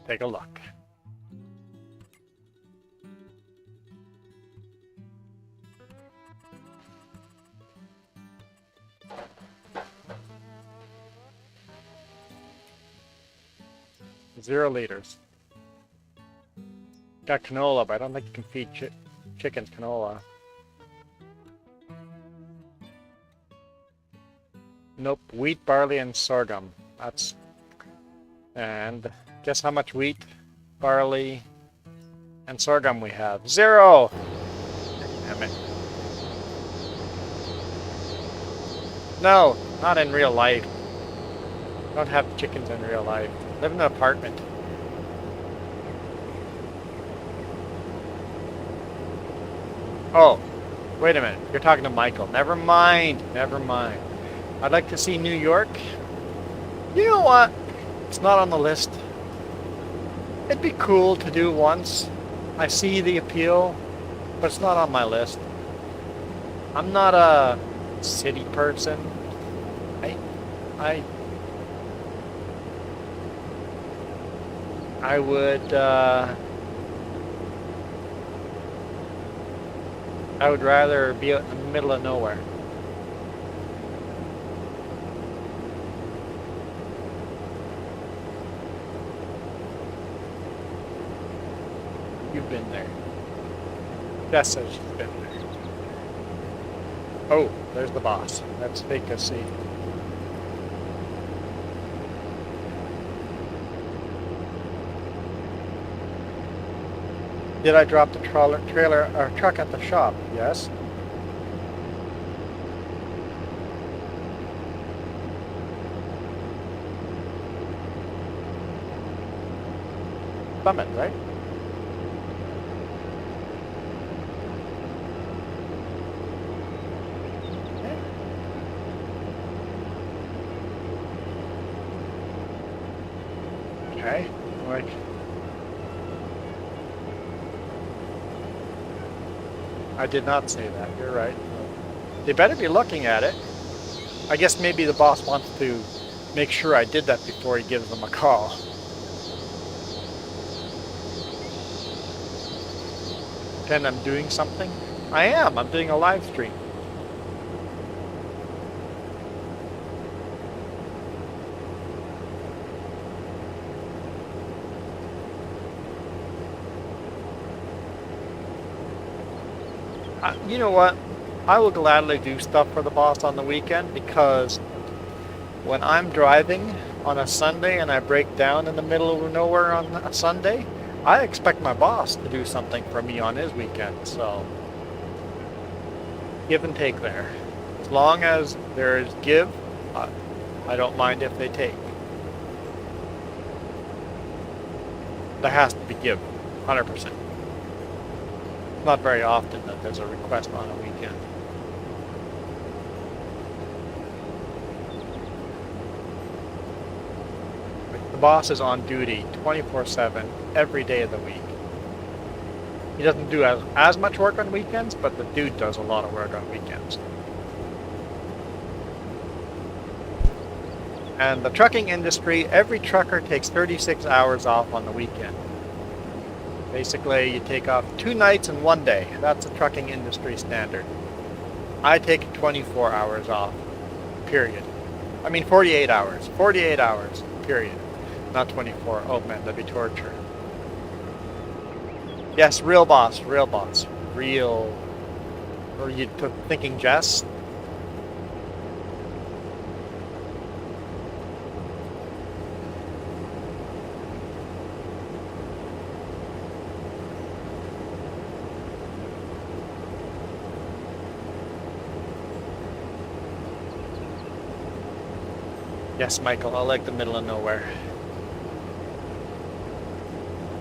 Take a look. Zero liters. Got canola, but I don't think you can feed chickens canola. Nope, wheat, barley, and sorghum. That's... And guess how much wheat, barley, and sorghum we have? Zero! Damn it. No, not in real life. Don't have chickens in real life. Live in an apartment. Oh, wait a minute. You're talking to Michael. Never mind. Never mind. I'd like to see New York. You know what? It's not on the list. It'd be cool to do once. I see the appeal, but it's not on my list. I'm not a city person. I would rather be out in the middle of nowhere. You've been there. Jess says she's been there. Oh, there's the boss. Let's take a seat. Did I drop the trailer or truck at the shop? Yes. Summit, right? Okay. Like. I did not say that. You're right. They better be looking at it. I guess maybe the boss wants to make sure I did that before he gives them a call. Pretend I'm doing something. I am. I'm doing a live stream. You know what? I will gladly do stuff for the boss on the weekend, because when I'm driving on a Sunday and I break down in the middle of nowhere on a Sunday, I expect my boss to do something for me on his weekend. So, give and take there. As long as there is give, I don't mind if they take. There has to be give, 100%. Not very often that there's a request on a weekend. The boss is on duty 24/7 every day of the week. He doesn't do as much work on weekends, but the dude does a lot of work on weekends. And the trucking industry, every trucker takes 36 hours off on the weekend. Basically, you take off 2 nights and 1 day. That's the trucking industry standard. I take 24 hours off, period. I mean 48 hours. 48 hours, period. Not 24. Oh man, that'd be torture. Yes, real boss, real boss. Real. Or you thinking Jess? Yes, Michael, I like the middle of nowhere.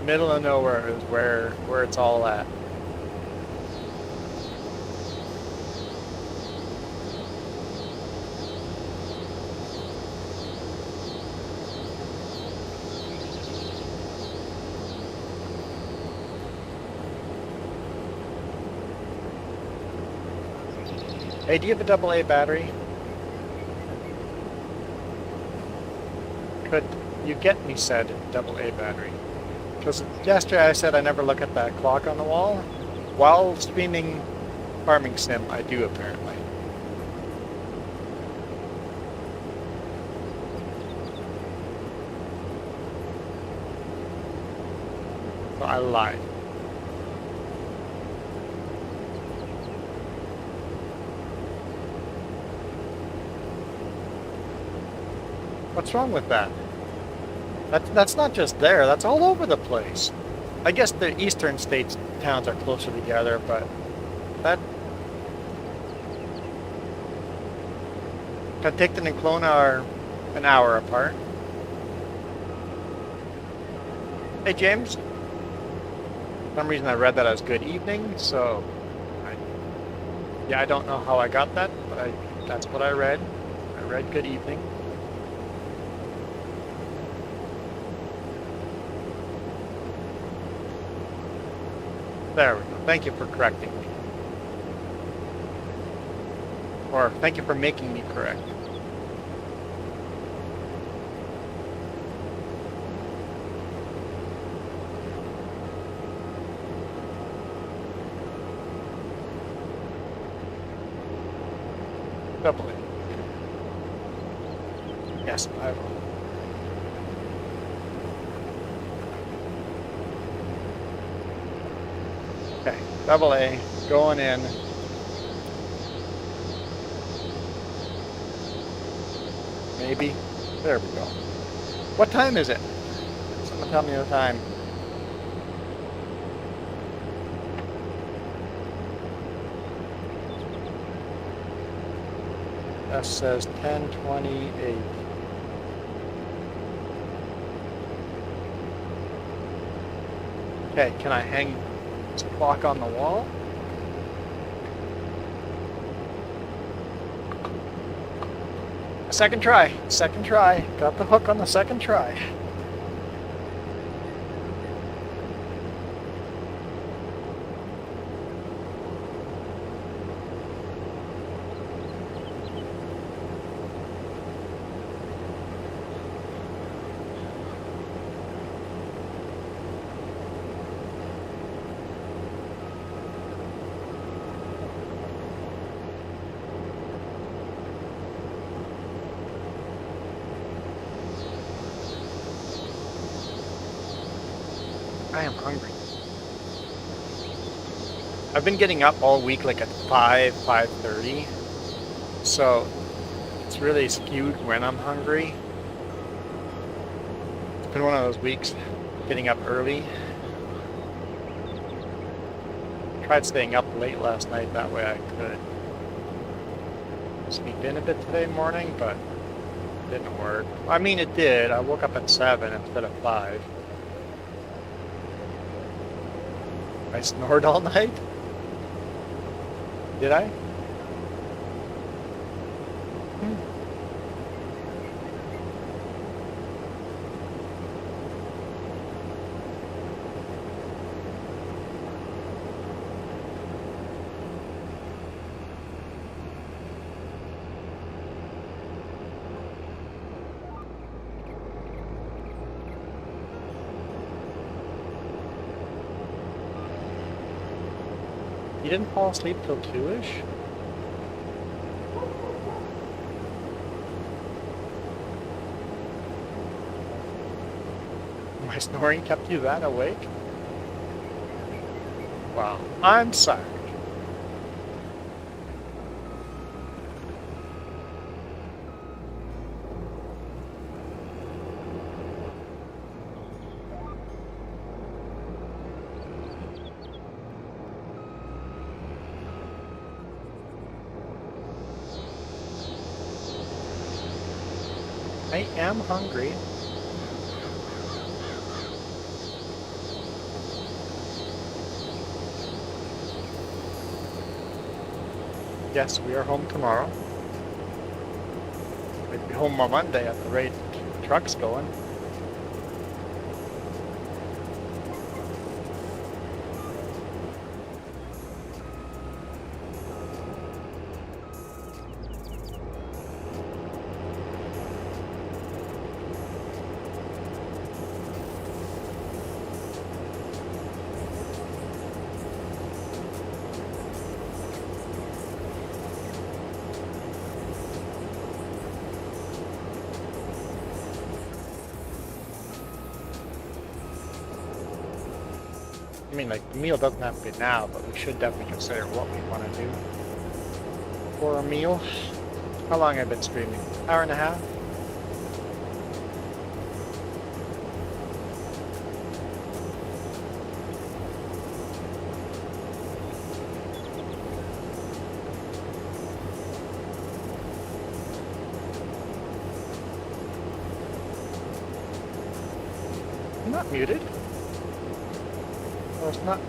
Middle of nowhere is where it's all at. Hey, do you have a AA battery? Could you get me said AA battery? Because yesterday I said I never look at that clock on the wall. While streaming Farming Sim, I do apparently. So I lied. What's wrong with that? That's not just there, that's all over the place. I guess the eastern states towns are closer together, but that... Penticton and Kelowna are an hour apart. Hey James. For some reason I read that as good evening, so... I don't know how I got that, but that's what I read. I read good evening. There we go. Thank you for correcting me. Or thank you for making me correct. Double it. Yes, I will. Okay, double A, going in. Maybe. There we go. What time is it? Someone tell me the time. That says 10:28. Okay, can I hang this clock on the wall? Second try. Second try. Got the hook on the second try. I am hungry. I've been getting up all week like at 5:30. So it's really skewed when I'm hungry. It's been one of those weeks getting up early. Tried staying up late last night, that way I could sleep in a bit today morning, but it didn't work. I mean, it did. I woke up at 7 instead of 5. I snored all night? Did I? You didn't fall asleep till 2-ish? My snoring kept you that awake? Wow, I'm sorry. I am hungry. Yes, we are home tomorrow. We'd be home on Monday at the rate the truck's going. I mean, like, the meal doesn't have to be now, but we should definitely consider what we want to do for a meal. How long have I been streaming? Hour and a half? I'm not muted.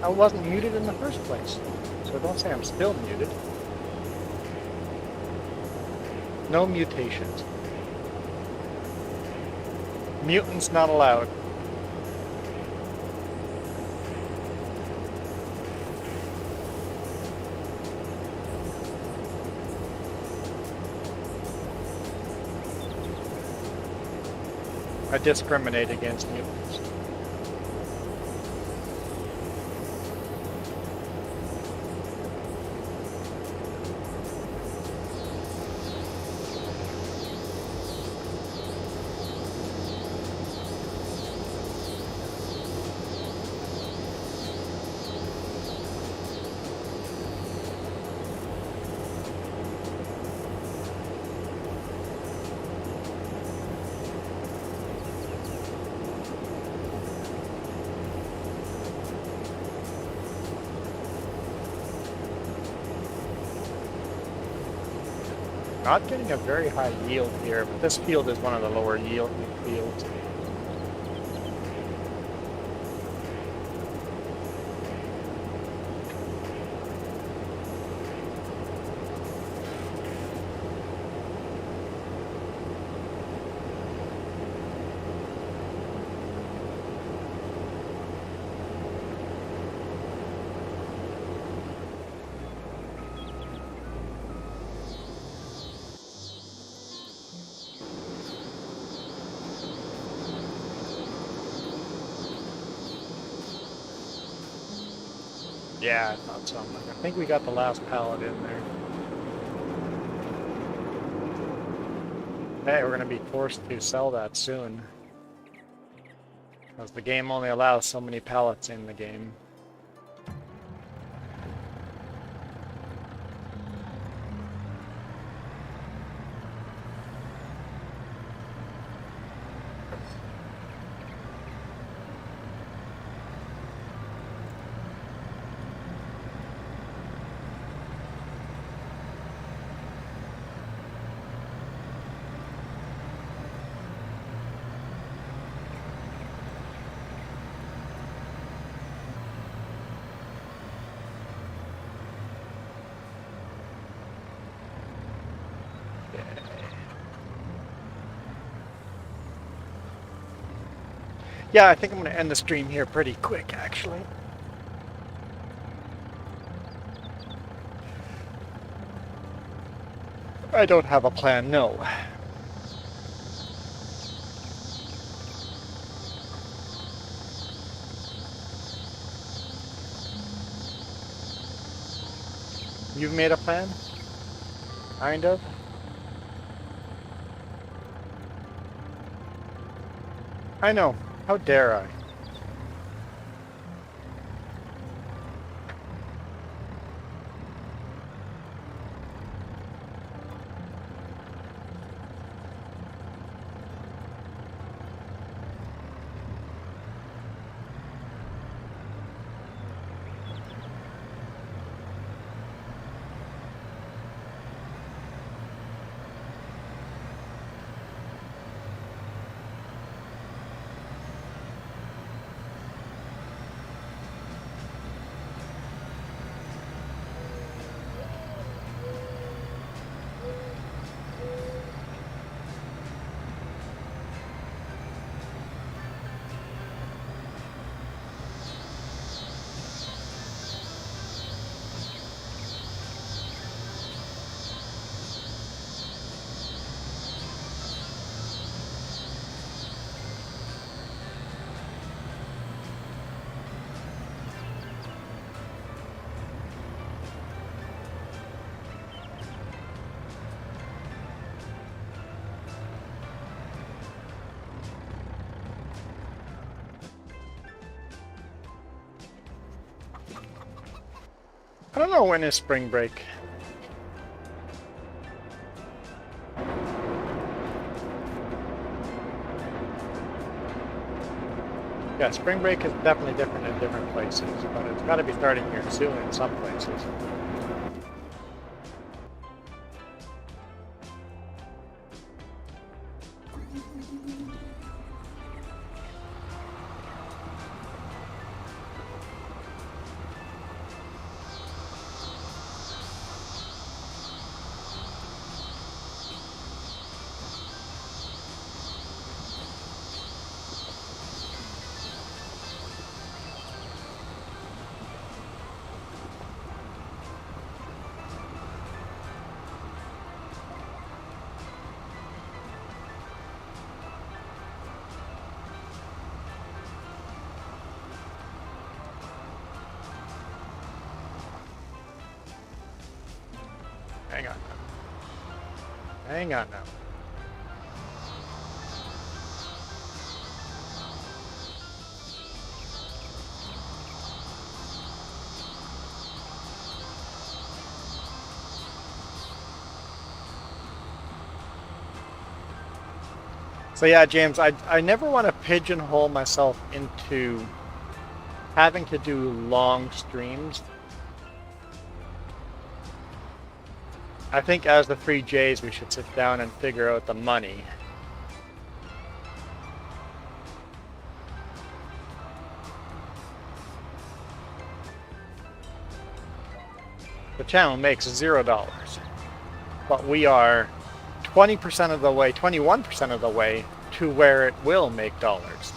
I wasn't muted in the first place, so don't say I'm still muted. No mutations. Mutants not allowed. I discriminate against mutants. Not getting a very high yield here, but this field is one of the lower yielding fields. Yeah, I thought so. I think we got the last pallet in there. Hey, we're going to be forced to sell that soon. Because the game only allows so many pallets in the game. Yeah, I think I'm going to end the stream here pretty quick, actually. I don't have a plan, no. You've made a plan? Kind of? I know. How dare I? I don't know when is spring break. Yeah, spring break is definitely different in different places, but it's got to be starting here soon in some places. Hang on now. Hang on now. So yeah, James, I never want to pigeonhole myself into having to do long streams. I think as the 3Js, we should sit down and figure out the money. The channel makes $0, but we are 20% of the way, 21% of the way to where it will make dollars.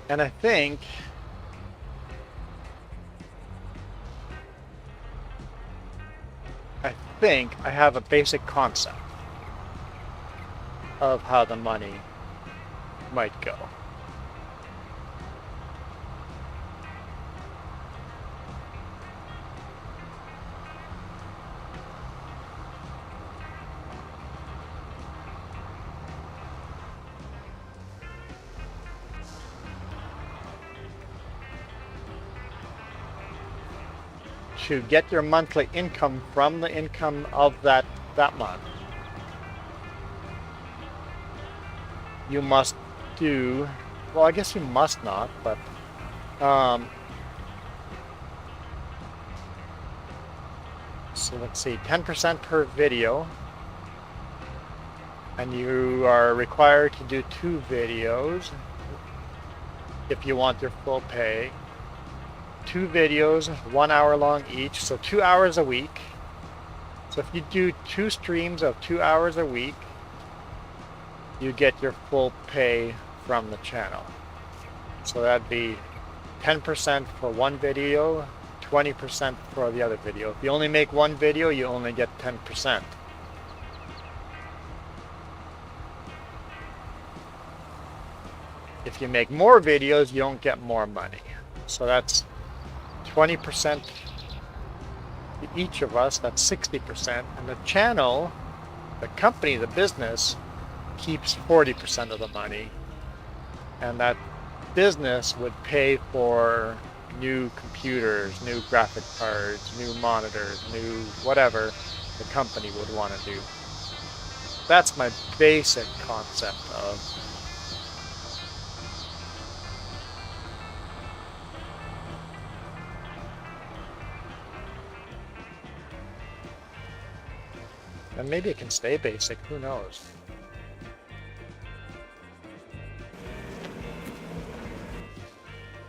And I think I have a basic concept of how the money might go. To get your monthly income from the income of that month, you must do, well, I guess you must not, but so let's see, 10% per video, and you are required to do 2 videos if you want your full pay. 2 videos, 1 hour long each, so 2 hours a week. So if you do 2 streams of 2 hours a week, you get your full pay from the channel. So that'd be 10% for one video, 20% for the other video. If you only make 1 video, you only get 10%. If you make more videos, you don't get more money. So that's 20% to each of us, that's 60%. And the channel, the company, the business, keeps 40% of the money. And that business would pay for new computers, new graphic cards, new monitors, new whatever the company would want to do. That's my basic concept of and maybe it can stay basic, who knows.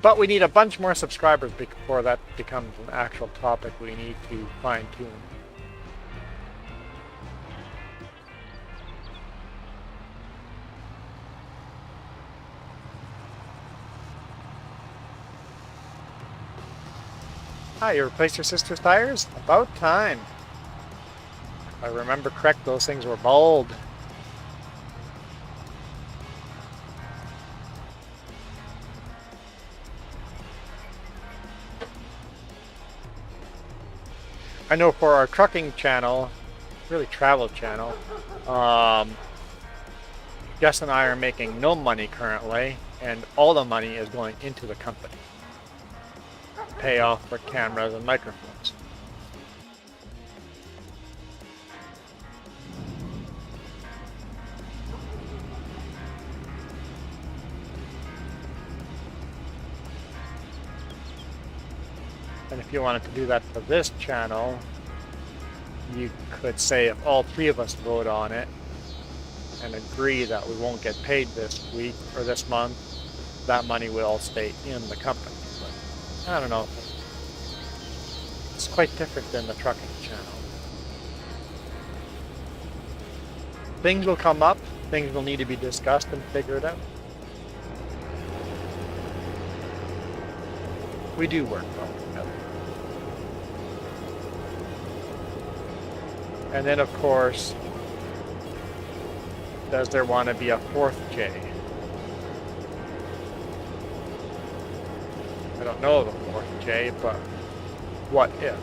But we need a bunch more subscribers before that becomes an actual topic we need to fine-tune. Hi, you replaced your sister's tires? About time. If I remember correct, those things were bald. I know for our trucking channel, really travel channel, Jess and I are making no money currently, and all the money is going into the company. Pay off for cameras and microphones. And if you wanted to do that for this channel, you could say if all 3 of us vote on it and agree that we won't get paid this week or this month, that money will all stay in the company. But I don't know. It's quite different than the trucking channel. Things will come up, things will need to be discussed and figured out. We do work well together. And then, of course, does there want to be a 4th J? I don't know the 4th J, but what if?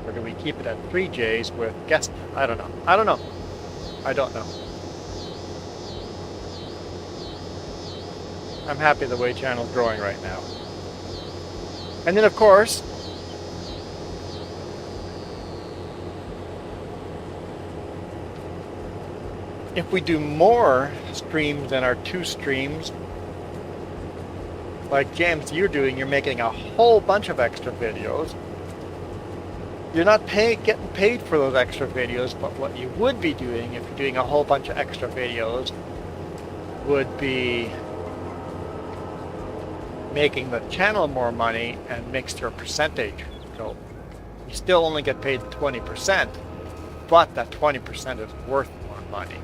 Or do we keep it at 3 Js with guest? I don't know. I don't know. I'm happy the way channel's growing right now. And then of course, if we do more streams than our 2 streams, like James, you're doing, you're making a whole bunch of extra videos. You're not getting paid for those extra videos, but what you would be doing if you're doing a whole bunch of extra videos would be making the channel more money and makes your percentage go. You still only get paid 20%, but that 20% is worth more money.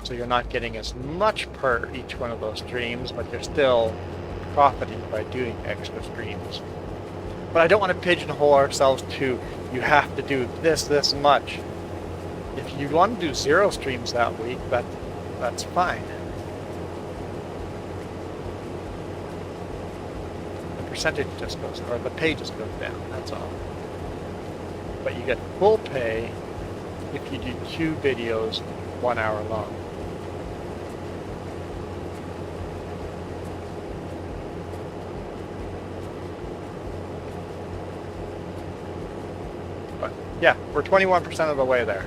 So you're not getting as much per each one of those streams, but you're still profiting by doing extra streams. But I don't want to pigeonhole ourselves to, you have to do this much. If you want to do 0 streams that week, that's fine. The percentage just goes, or the pay just goes down, that's all. But you get full pay if you do 2 videos 1 hour long. Yeah, we're 21% of the way there.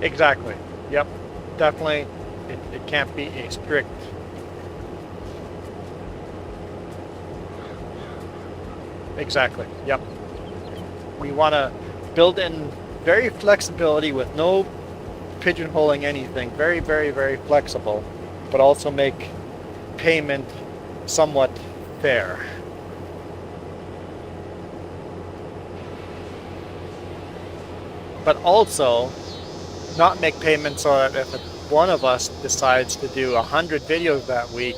Exactly. Yep. Definitely. It can't be a strict. Exactly. Yep. We want to build in very flexibility with no pigeonholing anything. Very, very, very flexible, but also make payment somewhat fair. But also not make payments so that if one of us decides to do 100 videos that week,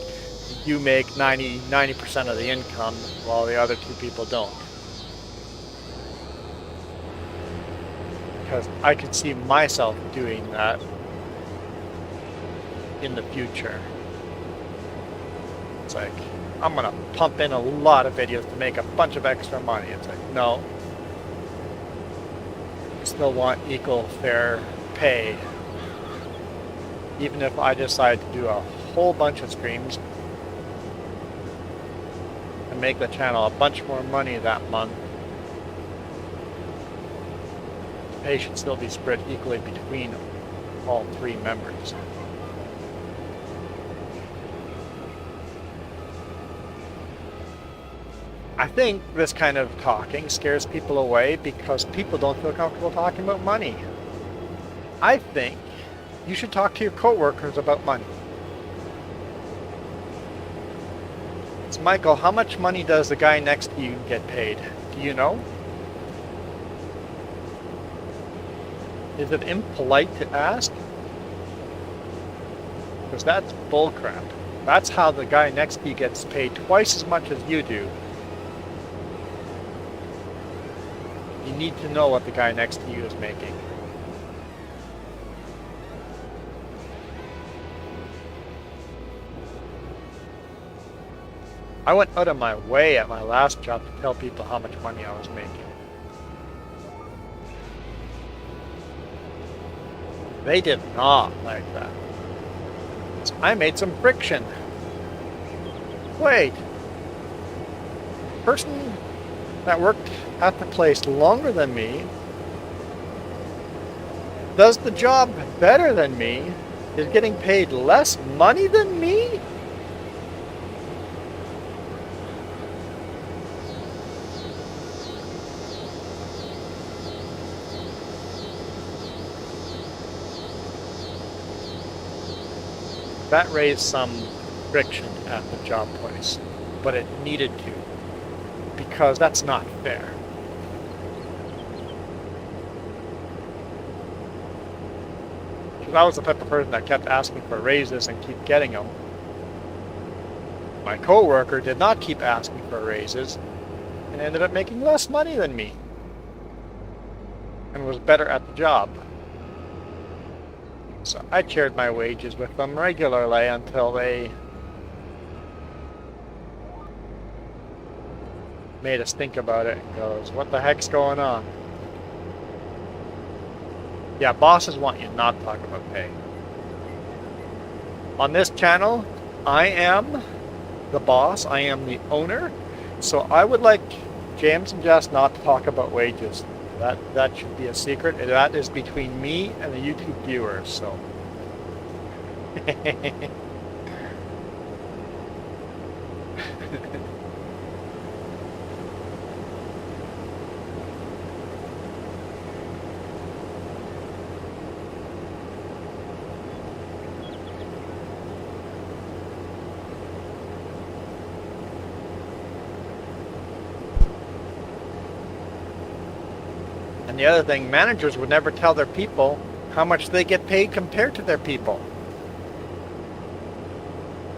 you make 90% of the income while the other 2 people don't. Because I could see myself doing that in the future. It's like, I'm gonna pump in a lot of videos to make a bunch of extra money. It's like, no. I still want equal, fair pay, even if I decide to do a whole bunch of streams and make the channel a bunch more money that month. The pay should still be spread equally between all 3 members. I think this kind of talking scares people away because people don't feel comfortable talking about money. I think you should talk to your coworkers about money. So Michael, how much money does the guy next to you get paid? Do you know? Is it impolite to ask? Because that's bullcrap. That's how the guy next to you gets paid twice as much as you do. You need to know what the guy next to you is making. I went out of my way at my last job to tell people how much money I was making. They did not like that. So I made some friction. Wait. The person that worked at the place longer than me, does the job better than me, is getting paid less money than me? That raised some friction at the job place, but it needed to, because that's not fair. Because I was the type of person that kept asking for raises and keep getting them. my coworker did not keep asking for raises and ended up making less money than me and was better at the job. So I shared my wages with them regularly until they made us think about it and goes, what the heck's going on? Yeah, bosses want you not to talk about pay. On this channel, I am the boss, I am the owner, so I would like James and Jess not to talk about wages. That should be a secret, and that is between me and the YouTube viewers, so. And the other thing, managers would never tell their people how much they get paid compared to their people.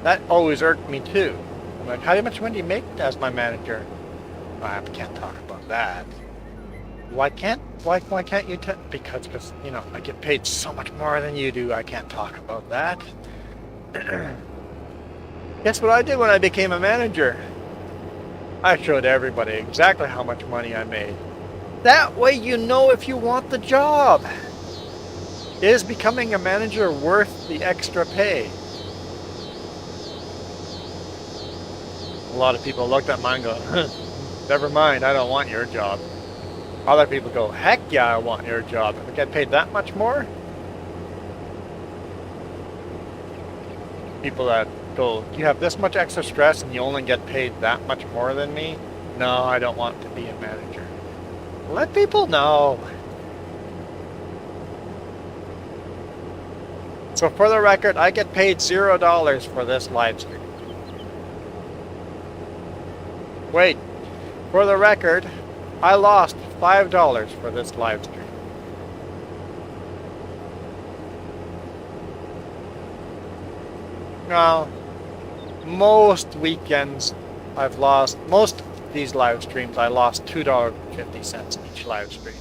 That always irked me too. I'm like, how much money do you make as my manager? I can't talk about that. Why can't you tell? Because you know, I get paid so much more than you do. I can't talk about that. Guess what I did when I became a manager? I showed everybody exactly how much money I made. That way you know if you want the job. Is becoming a manager worth the extra pay? A lot of people looked at mine and go, never mind, I don't want your job. Other people go, heck yeah, I want your job. If I get paid that much more? People that go, you have this much extra stress and you only get paid that much more than me? No, I don't want to be a manager. Let people know. So for the record, I get paid $0 for this live stream. Wait, for the record, I lost $5 for this live stream. Now, most weekends I've lost, most of these live streams I lost $2.50 each live stream.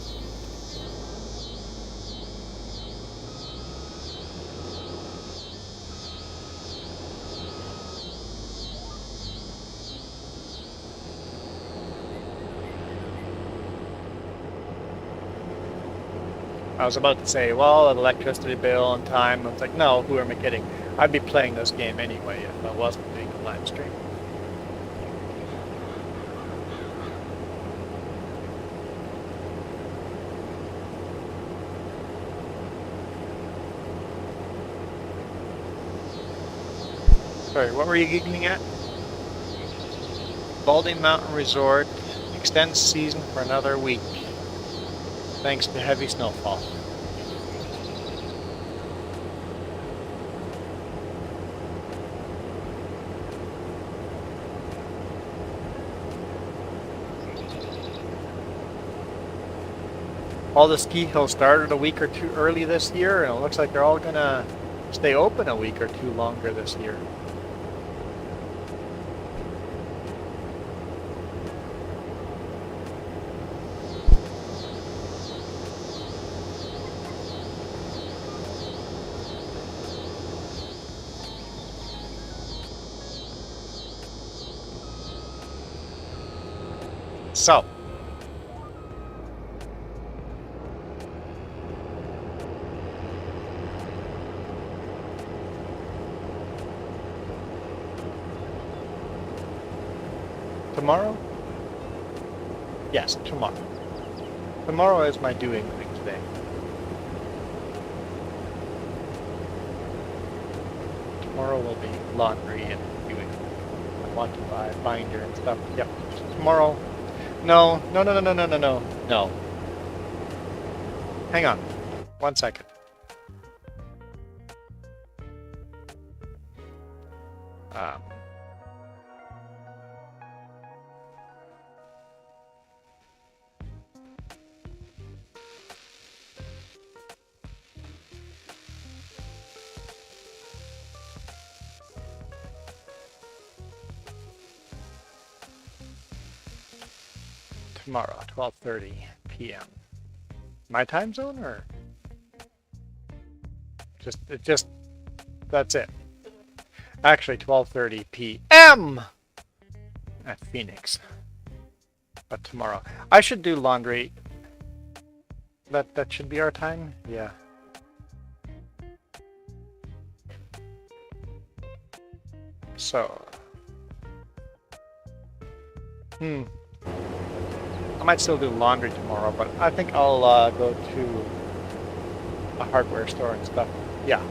I was about to say, well, the electricity bill and time. I was like, no, who am I kidding? I'd be playing this game anyway if I wasn't doing a live stream. Sorry, what were you giggling at? Balding Mountain Resort extends season for another week, thanks to heavy snowfall. All the ski hills started a week or two early this year, and it looks like they're all gonna stay open a week or two longer this year. So, tomorrow? Yes, tomorrow. Tomorrow is my doing things day. Tomorrow will be laundry and doing. I want to buy a binder and stuff. Yep. Tomorrow. No. No. Hang on. 1 second. tomorrow, 12:30 p.m. My time zone, or just that's it. Actually, 12:30 p.m. at Phoenix. But tomorrow, I should do laundry. That should be our time. Yeah. So, I might still do laundry tomorrow, but I think I'll go to a hardware store and stuff. Yeah.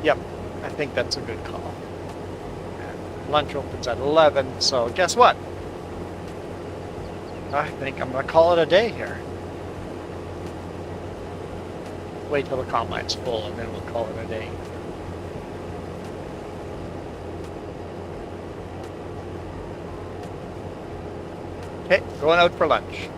Yep. I think that's a good call. And lunch opens at 11, so guess what? I think I'm going to call it a day here. Wait till the combine's full, and then we'll call it a day. Okay, going out for lunch.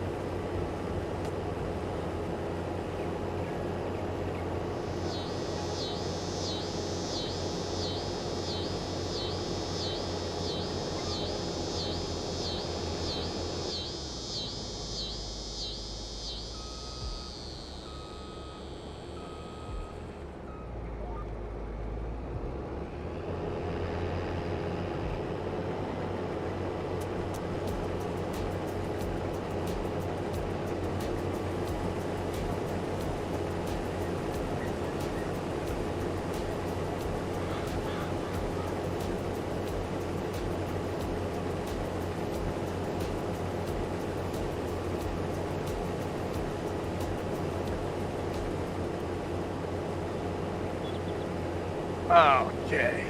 Okay.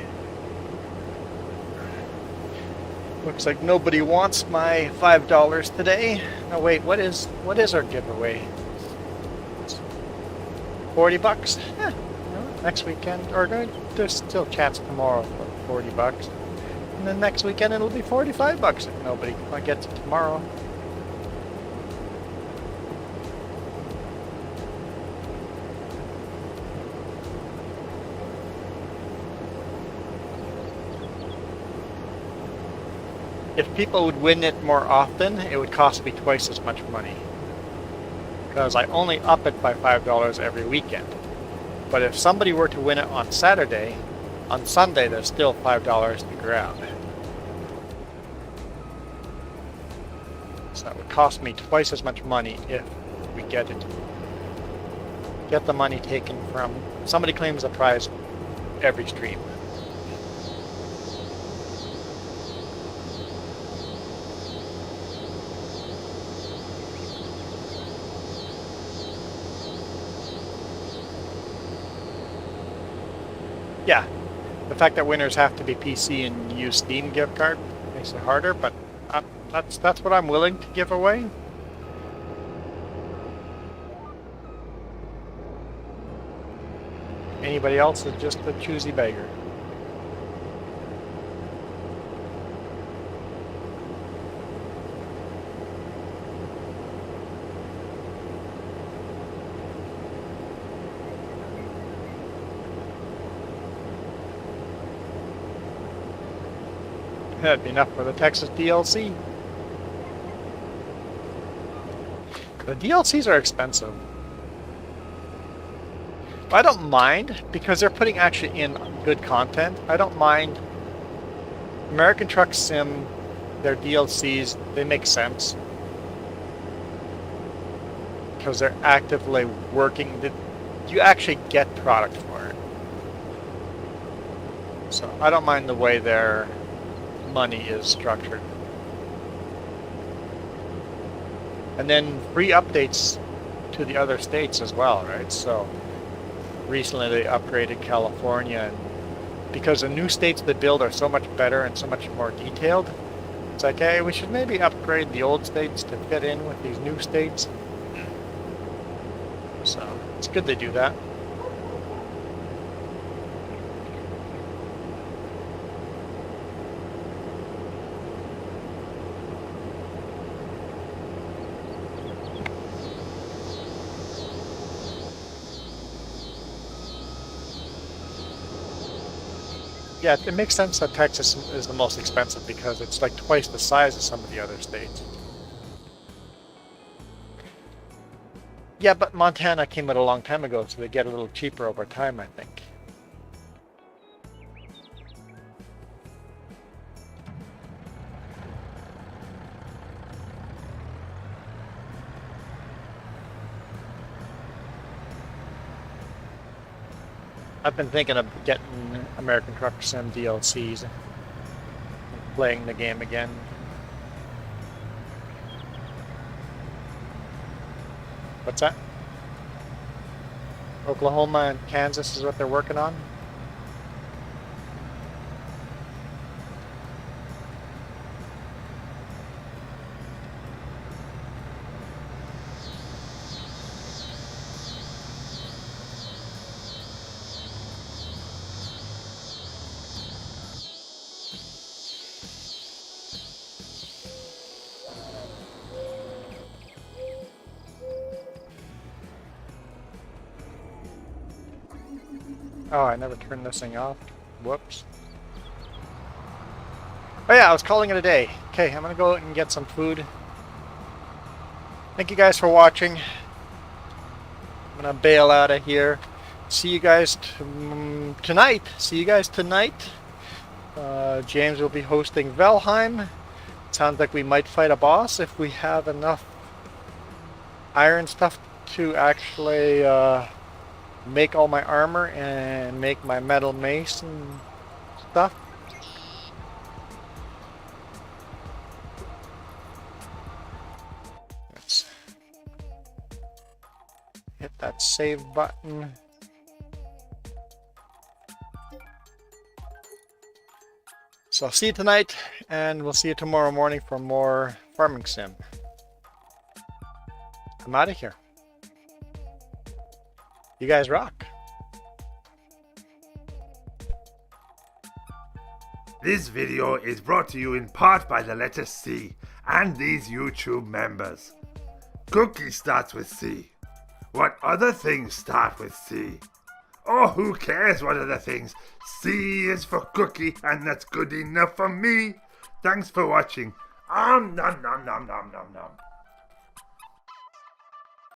Looks like nobody wants my $5 today. No, wait, what is our giveaway? $40? Next weekend, or there's still a chance tomorrow for $40. And then next weekend it'll be $45 if nobody gets it tomorrow. If people would win it more often, it would cost me twice as much money. Because I only up it by $5 every weekend. But if somebody were to win it on Saturday, on Sunday there's still $5 to grab. So that would cost me twice as much money if we get it. Get the money taken from... Somebody claims a prize every stream. Yeah, the fact that winners have to be PC and use Steam gift card makes it harder, but that's what I'm willing to give away. Anybody else is just a choosy beggar. That'd be enough for the Texas DLC. The DLCs are expensive. I don't mind, because they're putting actually in good content. I don't mind. American Truck Sim, their DLCs, they make sense. Because they're actively working. You actually get product for it. So I don't mind the way their money is structured. And then free updates to the other states as well, right? So recently they upgraded California, and because the new states they build are so much better and so much more detailed, it's like, hey, we should maybe upgrade the old states to fit in with these new states. So it's good they do that. Yeah, it makes sense that Texas is the most expensive because it's like twice the size of some of the other states. Yeah, but Montana came out a long time ago, so they get a little cheaper over time, I think. I've been thinking of getting American Truck Sim DLCs and playing the game again. What's that? Oklahoma and Kansas is what they're working on? Oh, I never turned this thing off. Whoops. Oh yeah, I was calling it a day. Okay, I'm gonna go out and get some food. Thank you guys for watching. I'm gonna bail out of here. See you guys tonight. See you guys tonight. James will be hosting Valheim. Sounds like we might fight a boss if we have enough iron stuff to actually make all my armor and make my metal mace and stuff. Let's hit that save button. So I'll see you tonight, and we'll see you tomorrow morning for more Farming Sim. I'm out of here. You guys rock. This video is brought to you in part by the letter C and these YouTube members. Cookie starts with C. What other things start with C? Oh, who cares what other things? C is for cookie, and that's good enough for me. Thanks for watching. Nom nom nom nom nom nom.